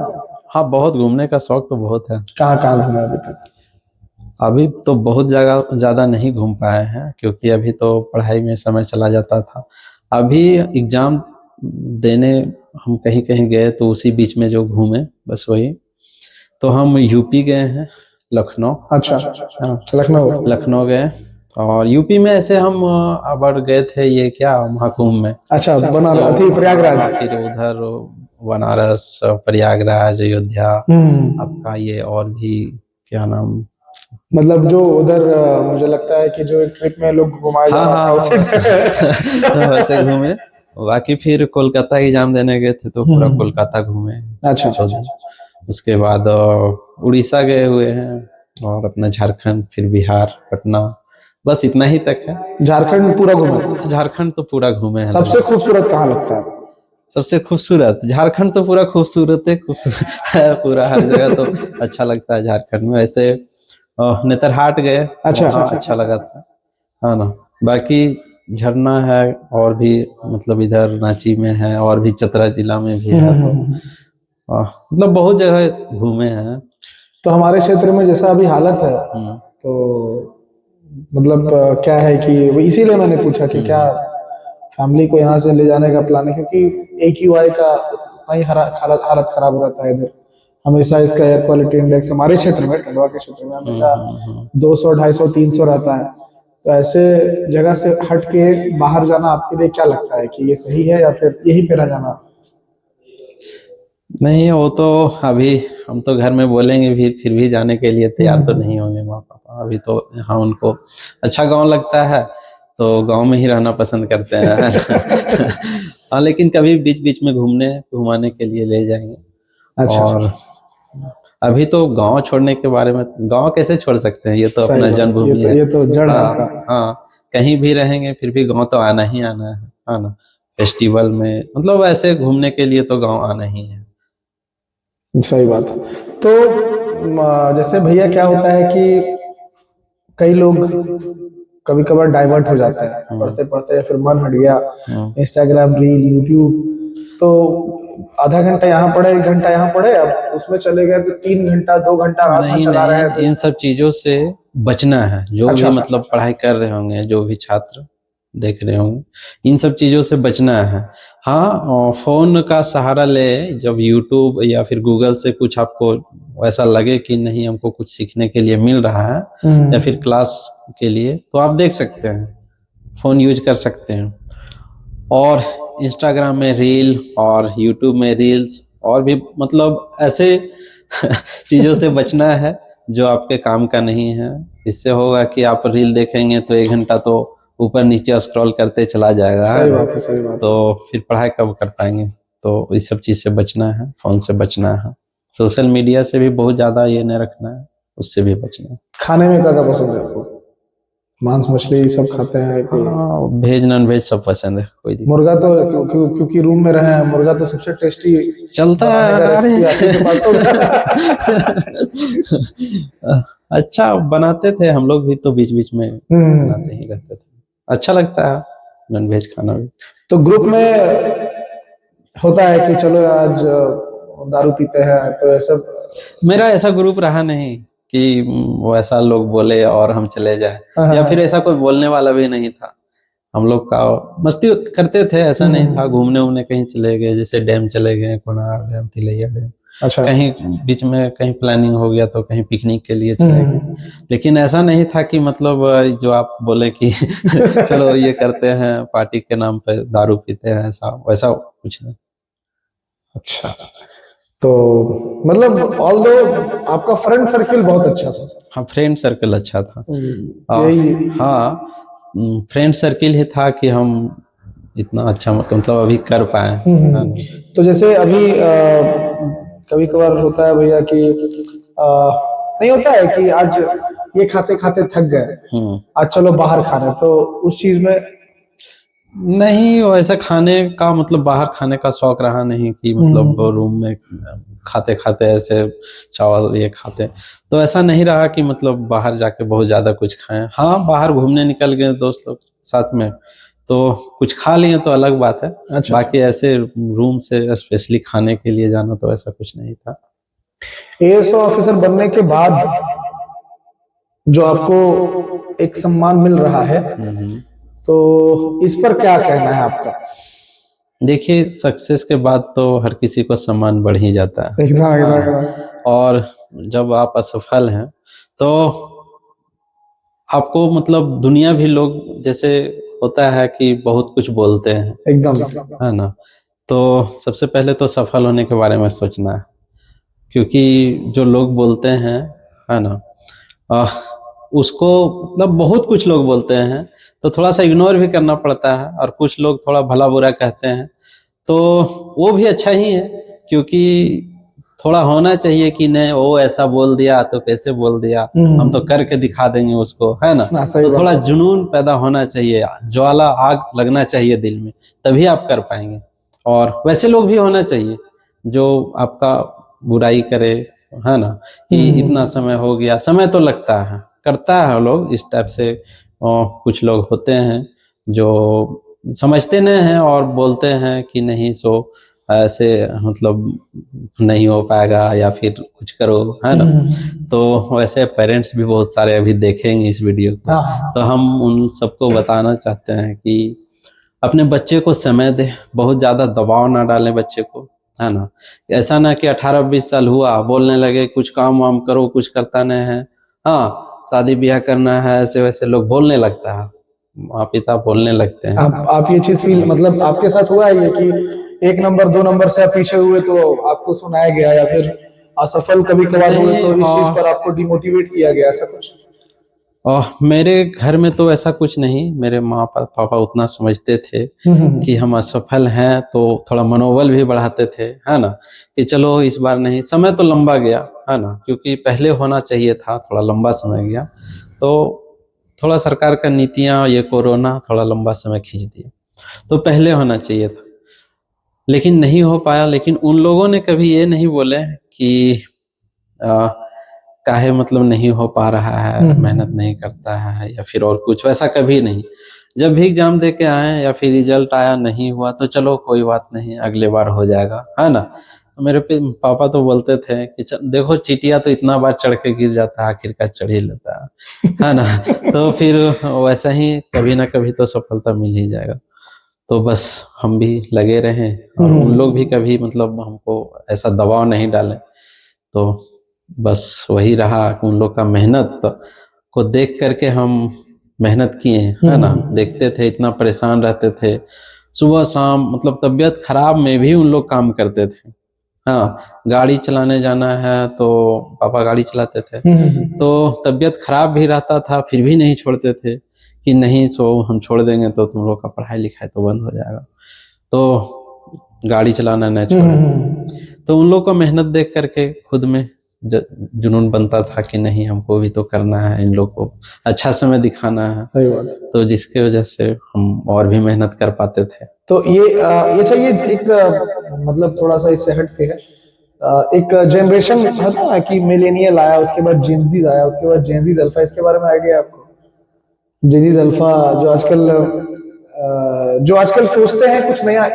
हाँ, बहुत घूमने का शौक तो बहुत है। कहाँ कहाँ घूमे अभी तक? अभी तो बहुत जगह ज्यादा नहीं घूम पाए हैं, क्योंकि अभी तो पढ़ाई में समय चला जाता था। अभी एग्जाम देने हम कहीं कहीं गए, तो उसी बीच में जो घूमे बस वही। तो हम यूपी गए हैं, लखनऊ। अच्छा, हाँ, लखनऊ। लखनऊ गए। और यूपी में ऐसे हम अबर गए थे, ये क्या महाकुंभ में। अच्छा, तो बनारस थी, प्रयागराज। फिर उधर बनारस, प्रयागराज, अयोध्या, आपका ये और भी क्या नाम, मतलब जो उधर मुझे लगता है कि जो एक ट्रिप में लोग घुमाए जा रहा था उसे वैसे घूमे। बाकी फिर कोलकाता एग्जाम देने गए थे तो पूरा कोलकाता घूमे। अच्छा, उसके बाद उड़ीसा गए हुए हैं और अपना झारखंड, फिर बिहार, पटना, बस इतना ही तक है। झारखंड पूरा घूमे? झारखंड तो पूरा घूमे हैं। सबसे खूबसूरत कहाँ लगता है? सबसे खूबसूरत झारखंड तो पूरा खूबसूरत है पूरा, हर जगह तो अच्छा लगता है झारखंड में। वैसे नेतरहाट गए, अच्छा, अच्छा लगा था, हाँ ना। बाकी झरना है और भी, मतलब इधर रांची में है और भी चतरा जिला में भी है, तो मतलब बहुत जगह घूमे हैं। तो हमारे क्षेत्र में जैसा अभी हालत है, तो मतलब क्या है कि इसीलिए मैंने पूछा कि क्या फैमिली को यहाँ से ले जाने का प्लान है, क्योंकि AQI का वही हालत खराब रहता है इधर हमेशा। इसका एयर क्वालिटी इंडेक्स हमारे क्षेत्र में, खंडवा के क्षेत्र में हमेशा 200, 250, 300 रहता है। तो ऐसे जगह से हट के बाहर जाना आपके लिए क्या लगता है कि ये सही है या फिर यही पे रह जाना? नहीं, वो तो अभी हम तो घर में बोलेंगे भी, फिर भी जाने के लिए तैयार तो नहीं होंगे माँ पापा। अभी तो यहाँ उनको अच्छा गांव लगता है तो गांव में ही रहना पसंद करते हैं। हाँ, लेकिन कभी बीच बीच में घुमाने के लिए ले जाएंगे। अच्छा, और अभी तो गांव छोड़ने के बारे में, गांव कैसे छोड़ सकते हैं, ये तो अपना जन्मभूमि है। ये तो जड़ है आपका। हाँ, कहीं भी रहेंगे फिर भी गांव तो आना ही आना है, हाँ ना। फेस्टिवल में, मतलब ऐसे घूमने के लिए तो गांव आना ही है। सही बात है। तो जैसे भैया क्या होता है कि कई लोग कभी कभार डाइवर्ट हो जाते हैं पढ़ते पढ़ते, या फिर मन हट गया, इंस्टाग्राम रील, यूट्यूब, तो आधा घंटा यहाँ पढ़े, 1 घंटा यहाँ पढ़े, अब उसमें चले गए तो 3 घंटा 2 घंटा रात में चला रहे हैं। इन सब चीजों से बचना है। जो भी मतलब पढ़ाई कर रहे होंगे, जो भी छात्र देख रहे होंगे, इन सब चीजों से बचना है। हाँ, फोन का सहारा ले, जब यूट्यूब या फिर गूगल से कुछ आपको ऐसा लगे कि नहीं हमको कुछ सीखने के लिए मिल रहा है या फिर क्लास के लिए, तो आप देख सकते हैं, फोन यूज कर सकते हैं। और इंस्टाग्राम में रील और यूट्यूब में रील्स और भी मतलब ऐसे चीजों से बचना है जो आपके काम का नहीं है। इससे होगा कि आप रील देखेंगे तो 1 घंटा तो ऊपर नीचे स्क्रॉल करते चला जाएगा। सही बात है, सही बात है। तो फिर पढ़ाई कब कर पाएंगे? तो इस सब चीज से बचना है, फोन से बचना है, सोशल मीडिया से भी बहुत ज्यादा ये नहीं रखना है, उससे भी बचना है। खाने में क्या पसंद है आपको? मांस मछली सब खाते हैं कि? हाँ, वेज नॉन वेज सब पसंद है, कोई दिक्कत। मुर्गा तो क्योंकि रूम में रहे हैं, मुर्गा तो सबसे टेस्टी चलता है। अच्छा बनाते थे हम लोग भी, तो बीच बीच में बनाते ही रहते थे, अच्छा लगता है नॉन वेज खाना भी। तो ग्रुप में होता है कि चलो आज दारू पीते हैं, तो ऐसा मेरा ऐसा ग्रुप रहा नहीं कि वो ऐसा लोग बोले और हम चले जाए, या फिर ऐसा कोई बोलने वाला भी नहीं था। हम लोग का मस्ती करते थे, ऐसा नहीं था। घूमने उमने कहीं चले गए, जैसे डैम चले गए, कोणार्क डैम, तिलैया डैम। अच्छा, कहीं बीच में कहीं प्लानिंग हो गया तो कहीं पिकनिक के लिए चले गए। लेकिन ऐसा नहीं था कि मतलब जो आप बोले कि चलो ये करते हैं पार्टी के नाम पे दारू पीते हैं, ऐसा वैसा कुछ नहीं। अच्छा, तो मतलब ऑल्दो आपका फ्रेंड सर्किल बहुत अच्छा था। हाँ, फ्रेंड सर्कल अच्छा था। हाँ, फ्रेंड सर्किल ही था कि हम इतना अच्छा मतलब अभी कर पाए। तो जैसे अभी कभी कभार होता है भैया कि नहीं होता है कि आज ये खाते खाते थक गए, आज चलो बाहर खाने, तो उस चीज में नहीं, वैसे खाने का मतलब बाहर खाने का शौक रहा नहीं कि मतलब रूम में खाते खाते ऐसे चावल ये खाते, तो ऐसा नहीं रहा कि मतलब बाहर जाके बहुत ज्यादा कुछ खाएं। हाँ, बाहर घूमने निकल गए दोस्त लोग साथ में तो कुछ खा लिए तो अलग बात है। अच्छा, बाकी ऐसे रूम से स्पेशली खाने के लिए जाना तो ऐसा कुछ नहीं था। ASO ऑफिसर बनने के बाद जो आपको एक सम्मान मिल रहा है, तो इस पर क्या कहना है आपका? देखिए, सक्सेस के बाद तो हर किसी को सम्मान बढ़ ही जाता है। और जब आप असफल हैं तो आपको मतलब दुनिया भी लोग जैसे होता है कि बहुत कुछ बोलते हैं, एकदम। है ना। तो सबसे पहले तो सफल होने के बारे में सोचना है, क्योंकि जो लोग बोलते हैं, है ना, उसको मतलब बहुत कुछ लोग बोलते हैं तो थोड़ा सा इग्नोर भी करना पड़ता है, और कुछ लोग थोड़ा भला बुरा कहते हैं तो वो भी अच्छा ही है, क्योंकि थोड़ा होना चाहिए कि नहीं वो ऐसा बोल दिया तो कैसे बोल दिया, हम तो करके दिखा देंगे उसको, है ना। हाँ, सही तो बात थोड़ा है। जुनून पैदा होना चाहिए, ज्वाला आग लगना चाहिए दिल में, तभी आप कर पाएंगे। और वैसे लोग भी होना चाहिए जो आपका बुराई करे, है ना, कि इतना समय हो गया, समय तो लगता है, करता है लोग इस टाइप से। कुछ लोग होते हैं जो समझते नहीं हैं और बोलते हैं कि नहीं सो ऐसे मतलब नहीं हो पाएगा या फिर कुछ करो, है ना। तो वैसे पेरेंट्स भी बहुत सारे अभी देखेंगे इस वीडियो को, हाँ, तो हम उन सबको बताना चाहते हैं कि अपने बच्चे को समय दे, बहुत ज़्यादा दबाव ना डालें बच्चे को, है ना। ऐसा ना कि 18-20 साल हुआ बोलने लगे कुछ काम वाम करो, कुछ करता नहीं है, हाँ शादी ब्याह करना है, ऐसे वैसे लोग बोलने लगता है, माँ पिता बोलने लगते हैं। आप ये चीज फील मतलब आपके साथ हुआ है ये कि 1 नंबर 2 नंबर से आप पीछे हुए तो आपको सुनाया गया, या फिर असफल कभी कभार हुए तो इस चीज पर आपको डिमोटिवेट किया गया, ऐसा कुछ? और मेरे घर में तो ऐसा कुछ नहीं, मेरे माँ पापा उतना समझते थे कि हम असफल हैं तो थोड़ा मनोबल भी बढ़ाते थे, है ना, कि चलो इस बार नहीं, समय तो लंबा गया, है ना, क्योंकि पहले होना चाहिए था, थोड़ा लंबा समय गया, तो थोड़ा सरकार का नीतियाँ, ये कोरोना थोड़ा लंबा समय खींच दिया, तो पहले होना चाहिए था, लेकिन नहीं हो पाया। लेकिन उन लोगों ने कभी ये नहीं बोले कि काहे मतलब नहीं हो पा रहा है, मेहनत नहीं करता है या फिर और कुछ, वैसा कभी नहीं। जब भी एग्जाम दे के आए या फिर रिजल्ट आया नहीं हुआ तो चलो कोई बात नहीं, अगले बार हो जाएगा, है ना। तो मेरे पापा तो बोलते थे कि देखो चीटिया तो इतना बार चढ़ के गिर जाता है, आखिरकार चढ़ ही लेता है ना। तो फिर वैसा ही कभी ना कभी तो सफलता मिल ही जाएगा। तो बस हम भी लगे रहें और उन लोग भी कभी मतलब हमको ऐसा दबाव नहीं डालें, तो बस वही रहा कि उन लोग का मेहनत को देख करके हम मेहनत किए, है ना। देखते थे इतना परेशान रहते थे, सुबह शाम मतलब तबीयत खराब में भी उन लोग काम करते थे। हाँ, गाड़ी चलाने जाना है तो पापा गाड़ी चलाते थे, तो तबीयत खराब भी रहता था फिर भी नहीं छोड़ते थे कि नहीं सो हम छोड़ देंगे तो तुम लोग का पढ़ाई लिखाई तो बंद हो जाएगा, तो गाड़ी चलाना नहीं छोड़े। तो उन लोग का मेहनत देख करके खुद में जुनून बनता था कि नहीं हमको भी तो करना है, इन लोग को अच्छा समय दिखाना है। सही बात है। तो जिसके वजह से हम और भी मेहनत कर पाते थे। तो ये चाहिए एक मतलब थोड़ा सा इससे हट के है, एक जनरेशन होता है कि मिलेनियल आया, उसके बाद जेनजी आया, उसके बाद जेनजी अल्फा, इसके बारे में आइडिया है आपको? जेनजी अल्फा जो आजकल सोचते हैं कुछ नया,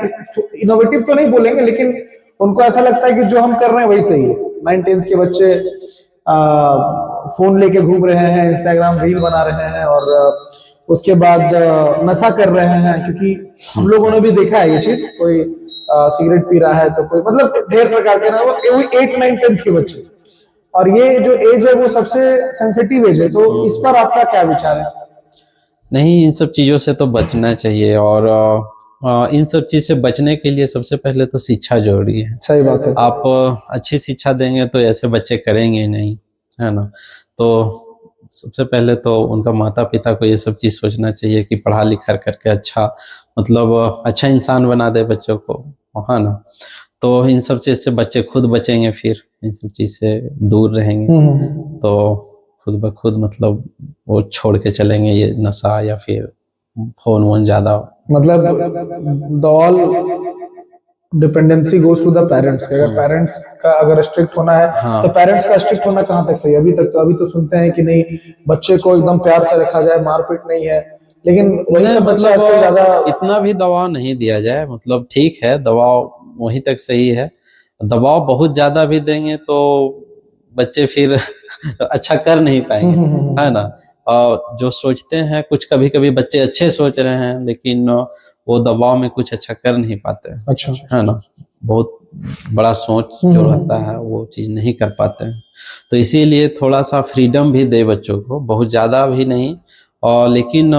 इनोवेटिव तो नहीं बोलेंगे, लेकिन उनको ऐसा लगता है कि जो हम कर रहे हैं वही सही है। 9th-10th के बच्चे फोन लेके घूम रहे हैं, इंस्टाग्राम रील बना रहे हैं, और उसके बाद नशा कर रहे हैं, क्योंकि हम लोगों ने भी देखा है ये चीज, कोई सिगरेट पी रहा है तो कोई मतलब ढेर प्रकार के ना, वो 8, 9, 10th के बच्चे, और ये जो एज है वो सबसे सेंसिटिव एज है, तो इस पर आपका क्या विचार है? नहीं, इन सब चीज़ों से तो बचना चाहिए, और इन सब चीज़ से बचने के लिए सबसे पहले तो शिक्षा जरूरी है। सही बात है। आप अच्छी शिक्षा देंगे तो ऐसे बच्चे करेंगे नहीं, है ना। तो सबसे पहले तो उनका माता पिता को ये सब चीज़ सोचना चाहिए कि पढ़ा लिखा करके अच्छा मतलब अच्छा इंसान बना दे बच्चों को, है ना। तो इन सब चीज़ से बच्चे खुद बचेंगे, फिर इन सब चीज़ से दूर रहेंगे, तो खुद ब खुद मतलब वो छोड़ के चलेंगे ये नशा या फिर फोन वोन ज्यादा। मतलब the all dependency goes to the parents. अगर पेरेंट्स का अगर स्ट्रिक्ट होना है तो पेरेंट्स का स्ट्रिक्ट होना कहाँ तक सही है? अभी तो सुनते हैं कि नहीं, बच्चे को एकदम प्यार से रखा जाए, मारपीट नहीं है, लेकिन वही सब बच्चे आजकल ज्यादा इतना भी दबाव नहीं दिया जाए, मतलब ठीक है दबाव वहीं तक सही है, दबाव बहुत ज्यादा भी देंगे तो बच्चे फिर अच्छा कर नहीं पाएंगे, है ना। जो सोचते हैं कुछ, कभी कभी बच्चे अच्छे सोच रहे हैं लेकिन वो दबाव में कुछ अच्छा कर नहीं पाते हैं, अच्छा, है ना। बहुत बड़ा सोच जो रहता है वो चीज नहीं कर पाते हैं। तो इसीलिए थोड़ा सा फ्रीडम भी दे बच्चों को, बहुत ज्यादा भी नहीं। और लेकिन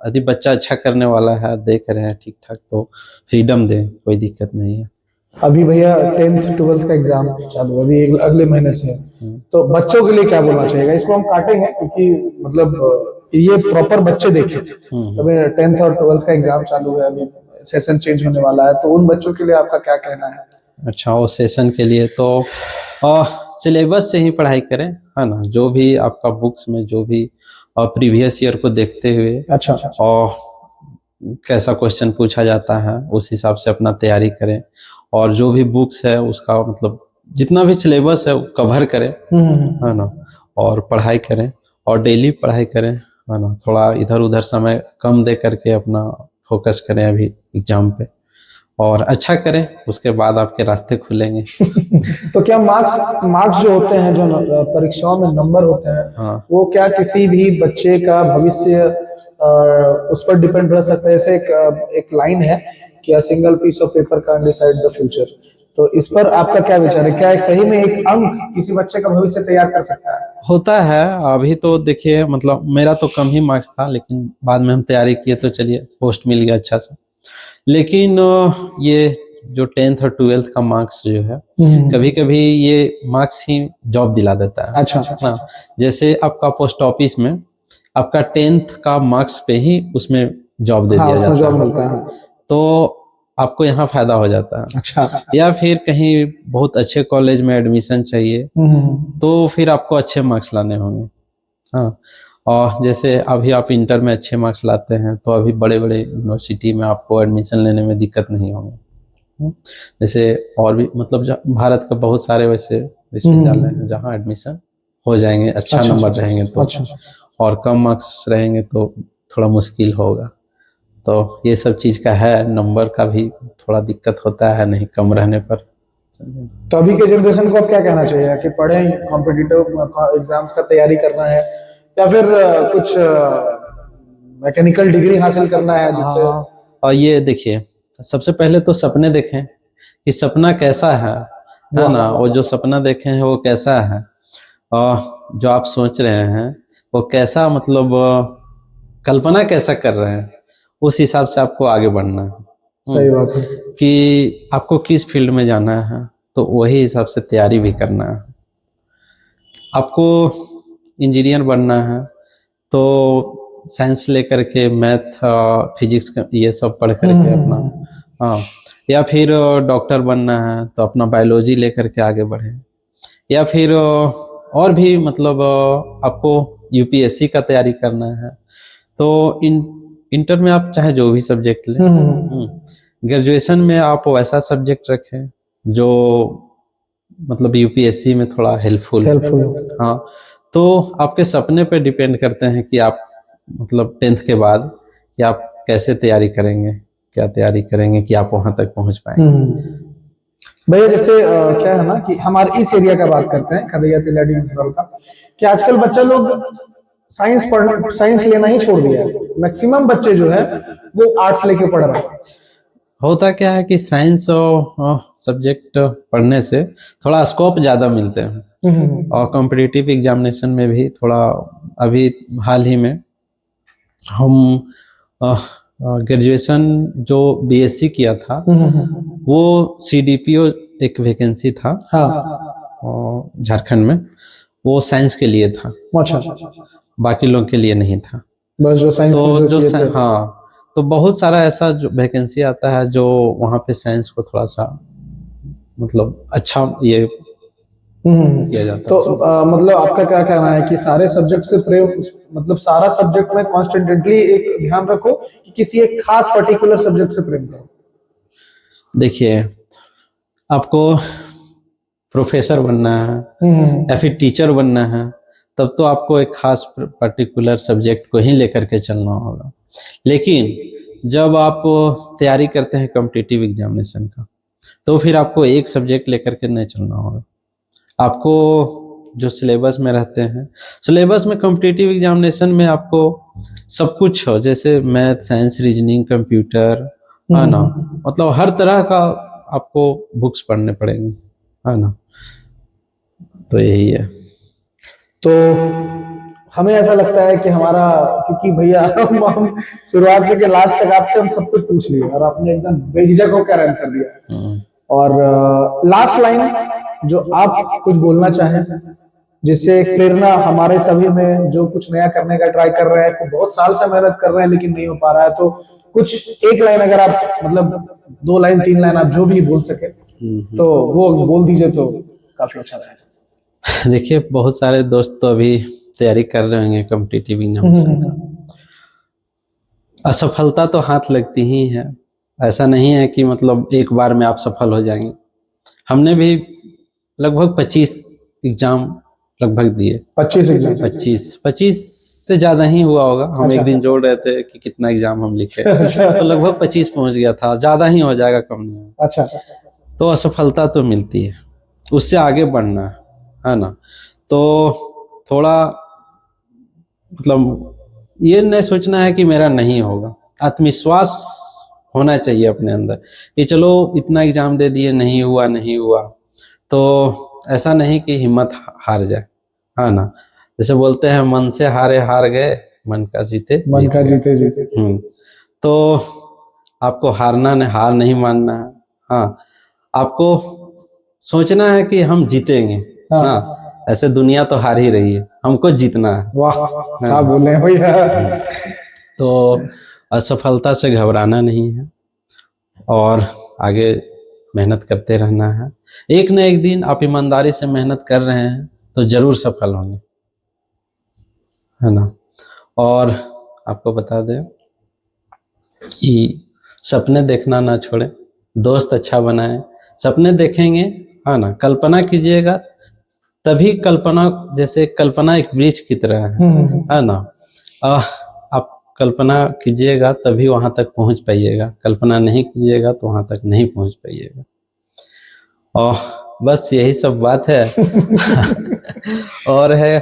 यदि बच्चा अच्छा करने वाला है, देख रहे हैं ठीक ठाक, तो फ्रीडम दे, कोई दिक्कत नहीं है। अभी भैया 10th 12th का एग्जाम चालू है, अभी अगले महीने से है। तो बच्चों के लिए क्या बोलना चाहिएगा? इसको हम काटेंगे क्योंकि मतलब ये प्रॉपर बच्चे देखें। अभी 10th और 12th का एग्जाम चालू है, अभी सेशन चेंज होने वाला है, तो उन बच्चों के लिए आपका क्या कहना है? अच्छा, वो सेशन के लिए तो सिलेबस से ही पढ़ाई करें, है ना। जो भी आपका बुक्स में जो भी प्रीवियस ईयर को देखते हुए अच्छा, और कैसा क्वेश्चन पूछा जाता है उस हिसाब से अपना तैयारी करें। और जो भी बुक्स है उसका मतलब जितना भी सिलेबस है वो कवर करें, है ना। और पढ़ाई करें और डेली पढ़ाई करें, है ना। थोड़ा इधर उधर समय कम दे करके अपना फोकस करें अभी एग्जाम पे, और अच्छा करें, उसके बाद आपके रास्ते खुलेंगे। तो क्या मार्क्स जो होते हैं, जो परीक्षाओं में नंबर होते हैं, हाँ, वो क्या किसी भी बच्चे का भविष्य उस पर डिपेंड रह सकता है? जैसे एक लाइन है कि a single piece of paper can decide the future. तो इस पर आपका क्या विचार है? क्या एक सही में एक अंक किसी बच्चे का भविष्य तैयार कर सकता है? होता है। अभी तो देखिए, मतलब मेरा तो कम ही मार्क्स था, लेकिन बाद में हम तैयारी किए तो चलिए पोस्ट मिल गया अच्छा सा। लेकिन ये जो 10th और 12th का मार्क्स जो है, कभी कभी ये मार्क्स ही जॉब दिला देता है। अच्छा, हाँ, जैसे आपका पोस्ट ऑफिस में आपका 10th का मार्क्स पे ही उसमें जॉब दे दिया जाता जॉब है, मिलता है। तो आपको यहाँ फायदा हो जाता है। अच्छा, या फिर कहीं बहुत अच्छे कॉलेज में एडमिशन चाहिए तो फिर आपको अच्छे मार्क्स लाने होंगे। हाँ, और जैसे अभी आप इंटर में अच्छे मार्क्स लाते हैं तो अभी बड़े बड़े यूनिवर्सिटी में आपको एडमिशन लेने में दिक्कत नहीं होगी। जैसे और भी मतलब भारत का बहुत सारे वैसे विश्वविद्यालय हैं जहाँ एडमिशन हो जाएंगे, अच्छा नंबर रहेंगे तो। और कम मार्क्स रहेंगे तो थोड़ा मुश्किल होगा। तो ये सब चीज का है, नंबर का भी थोड़ा दिक्कत होता है नहीं कम रहने पर। तो अभी के जनरेशन को अब क्या कहना चाहिए कि पढ़ें, कॉम्पिटिटिव एग्जाम्स का तैयारी करना है, या फिर कुछ मैकेनिकल डिग्री हासिल करना है जिससे? और ये देखिए, सबसे पहले तो सपने देखें कि सपना कैसा है ना। वो जो सपना देखे हैं वो कैसा है, और जो आप सोच रहे हैं वो कैसा, मतलब कल्पना कैसा कर रहे हैं, उस हिसाब से आपको आगे बढ़ना है। सही बात है कि आपको किस फील्ड में जाना है, तो वही हिसाब से तैयारी भी करना है। आपको इंजीनियर बनना है तो साइंस लेकर के मैथ फिजिक्स ये सब पढ़ करके अपना, हाँ। या फिर डॉक्टर बनना है तो अपना बायोलॉजी लेकर के आगे बढ़े। या फिर और भी मतलब आपको यूपीएससी का तैयारी करना है तो इंटर में आप चाहे जो भी सब्जेक्ट लें, ग्रेजुएशन में आप वैसा सब्जेक्ट रखें जो मतलब यूपीएससी में थोड़ा हेल्पफुल। हाँ, तो आपके सपने पे डिपेंड करते हैं कि आप मतलब 10th के बाद कि आप कैसे तैयारी करेंगे, क्या तैयारी करेंगे कि आप वहां तक पहुंच पाएंगे। भैया जैसे क्या है ना कि हमारे इस एरिया का बात करते हैं, खदैया तिलाडी का, कि आजकल बच्चा लोग साइंस लेना ही छोड़ दिया है। मैक्सिमम बच्चे जो है वो आर्ट्स लेके पढ़ रहे हैं। होता क्या है कि साइंस सब्जेक्ट पढ़ने से थोड़ा स्कोप ज़्यादा मिलते हैं, और कॉम्पिटिटिव एग्जामिनेशन में भी थोड़ा, अभी हाल ही में हम ग्रेजुएशन जो बीएससी किया था वो सीडीपीओ एक वैकेंसी था, हाँ, झारखंड में, वो साइंस के लिए था। अच्छा, बाकी लोग के लिए नहीं था। बस जो साइंस तो हाँ, तो बहुत सारा ऐसा जो वैकेंसी आता है जो वहाँ पे साइंस को थोड़ा सा मतलब अच्छा ये किया जाता है। तो मतलब आपका क्या कहना है कि सारे सब्जेक्ट से प्रेम, मतलब सारा सब्जेक्ट में कॉन्स्टेंटली एक ध्यान रखो कि किसी एक खास पर्टिकुलर सब्जेक्ट से प्रेम करो? देखिए, आपको प्रोफेसर बनना है या फिर टीचर बनना है तब तो आपको एक खास पर्टिकुलर सब्जेक्ट को ही लेकर के चलना होगा। लेकिन जब आप तैयारी करते हैं कॉम्पिटिटिव एग्जामिनेशन का तो फिर आपको एक सब्जेक्ट लेकर के नहीं चलना होगा। आपको जो सिलेबस में रहते हैं, सिलेबस में कॉम्पिटिटिव एग्जामिनेशन में आपको सब कुछ हो, जैसे मैथ, साइंस, रीजनिंग, कंप्यूटर, है ना, मतलब हर तरह का आपको बुक्स पढ़ने पड़ेंगे, है ना। तो यही है। तो हमें ऐसा लगता है कि हमारा, क्योंकि भैया हम शुरुआत से के लास्ट तक आपसे हम सब कुछ पूछ लिए और आपने एकदम बेझिझक होकर आंसर दिया। और लास्ट लाइन जो आप कुछ बोलना चाहें, जिससे प्रेरणा हमारे सभी में जो कुछ नया करने का ट्राई कर रहे हैं, बहुत साल से मेहनत कर रहे हैं लेकिन नहीं हो पा रहा है, तो कुछ एक लाइन अगर आप, मतलब 2 लाइन 3 लाइन आप जो भी बोल सके तो वो बोल दीजिए तो काफी अच्छा रहेगा। देखिए, बहुत सारे दोस्त तो अभी तैयारी कर रहे होंगे कॉम्पिटिटिव एग्जामिनेशन का। असफलता तो हाथ लगती ही है, ऐसा नहीं है कि मतलब एक बार में आप सफल हो जाएंगे। हमने भी लगभग 25 एग्जाम लगभग दिए। 25 एग्जाम? 25 से ज्यादा ही हुआ होगा। हम एक दिन जोड़ रहे थे कि कितना एग्जाम हम लिखे, तो लगभग 25 पहुंच गया था। ज्यादा ही हो जाएगा, कम नहीं। अच्छा। तो असफलता तो मिलती है, उससे आगे बढ़ना है ना। तो थोड़ा मतलब ये नहीं सोचना है कि मेरा नहीं होगा, आत्मविश्वास होना चाहिए अपने अंदर कि चलो इतना एग्जाम दे दिए, नहीं हुआ, तो ऐसा नहीं कि हिम्मत हार जाए, है ना। जैसे बोलते हैं, मन से हार गए, मन का जीते। तो आपको हार नहीं मानना है। हाँ, आपको सोचना है कि हम जीतेंगे। हाँ, ऐसे दुनिया तो हार ही रही है, हमको जीतना है। वाह, क्या बोले भैया। तो असफलता से घबराना नहीं है और आगे मेहनत करते रहना है। एक न एक दिन आप ईमानदारी से मेहनत कर रहे हैं तो जरूर सफल होंगे, है ना। और आपको बता दें कि सपने देखना ना छोड़ें, दोस्त अच्छा बनाएं। सपने देखेंगे, है ना, कल्पना कीजिएगा, तभी कल्पना, जैसे कल्पना एक वृक्ष की तरह है ना। आप कल्पना कीजिएगा तभी वहां तक पहुंच पाइएगा, कल्पना नहीं कीजिएगा तो वहां तक नहीं पहुंच पाइएगा। और बस यही सब बात है। और है,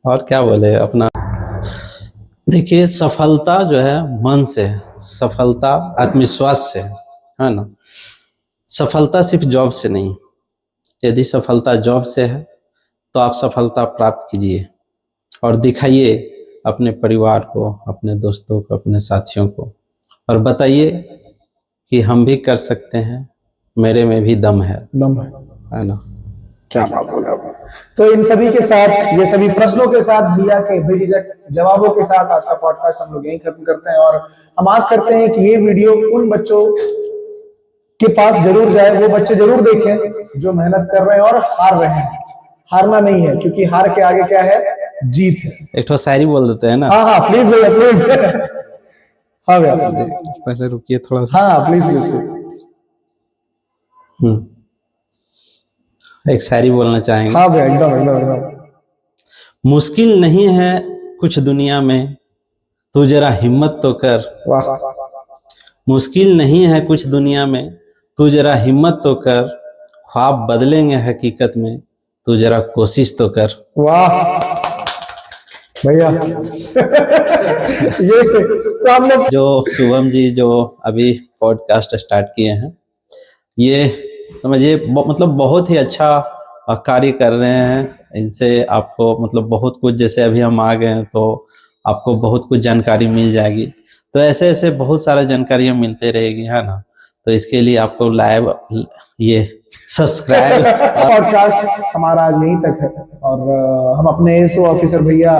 और क्या बोले अपना। देखिए, सफलता जो है मन से है, सफलता आत्मविश्वास से है ना। सफलता सिर्फ जॉब से नहीं, यदि सफलता जॉब से है तो आप सफलता प्राप्त कीजिए और दिखाइए अपने परिवार को, अपने दोस्तों को, अपने साथियों को, और बताइए कि हम भी कर सकते हैं, मेरे में भी दम है ना। क्या बात बोला। तो इन सभी के साथ, ये सभी प्रश्नों के साथ, दिया के बेझिझक जवाबों के साथ आज का पॉडकास्ट हम लोग यहीं खत्म करते हैं। और हम आस करते हैं कि ये वीडियो उन बच्चों के पास जरूर जाए, वो बच्चे जरूर देखें जो मेहनत कर रहे हैं और हार रहे हैं। हारना नहीं है, क्योंकि हार के आगे क्या है, जीत है। एक तो शायरी बोल देते हैं ना। हाँ, प्लीज भैया, प्लीज। हाँ भैया, पहले रुकिए थोड़ा सा। हाँ प्लीज। एक शायरी बोलना चाहेंगे। हाँ भैया, एकदम। मुश्किल नहीं है कुछ दुनिया में, तू जरा हिम्मत तो कर। वाह। मुश्किल नहीं है कुछ दुनिया में, तू जरा हिम्मत तो कर। ख्वाब बदलेंगे हकीकत में, तू जरा कोशिश तो कर। वाह भैया। ये तो हम लोग जो शुभम जी जो अभी पॉडकास्ट स्टार्ट किए हैं, ये समझिए मतलब बहुत ही अच्छा कार्य कर रहे हैं। इनसे आपको मतलब बहुत कुछ, जैसे अभी हम आ गए हैं तो आपको बहुत कुछ जानकारी मिल जाएगी। तो ऐसे ऐसे बहुत सारा जानकारियां मिलते रहेगी, है ना। तो इसके लिए आपको लाइव ये सब्सक्राइब। पॉडकास्ट हमारा आज यहीं तक है और हम अपने एसओ ऑफिसर भैया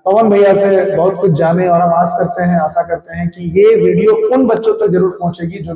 पवन भैया से बहुत कुछ जाने और हम आशा करते हैं कि ये वीडियो उन बच्चों तक जरूर पहुंचेगी जो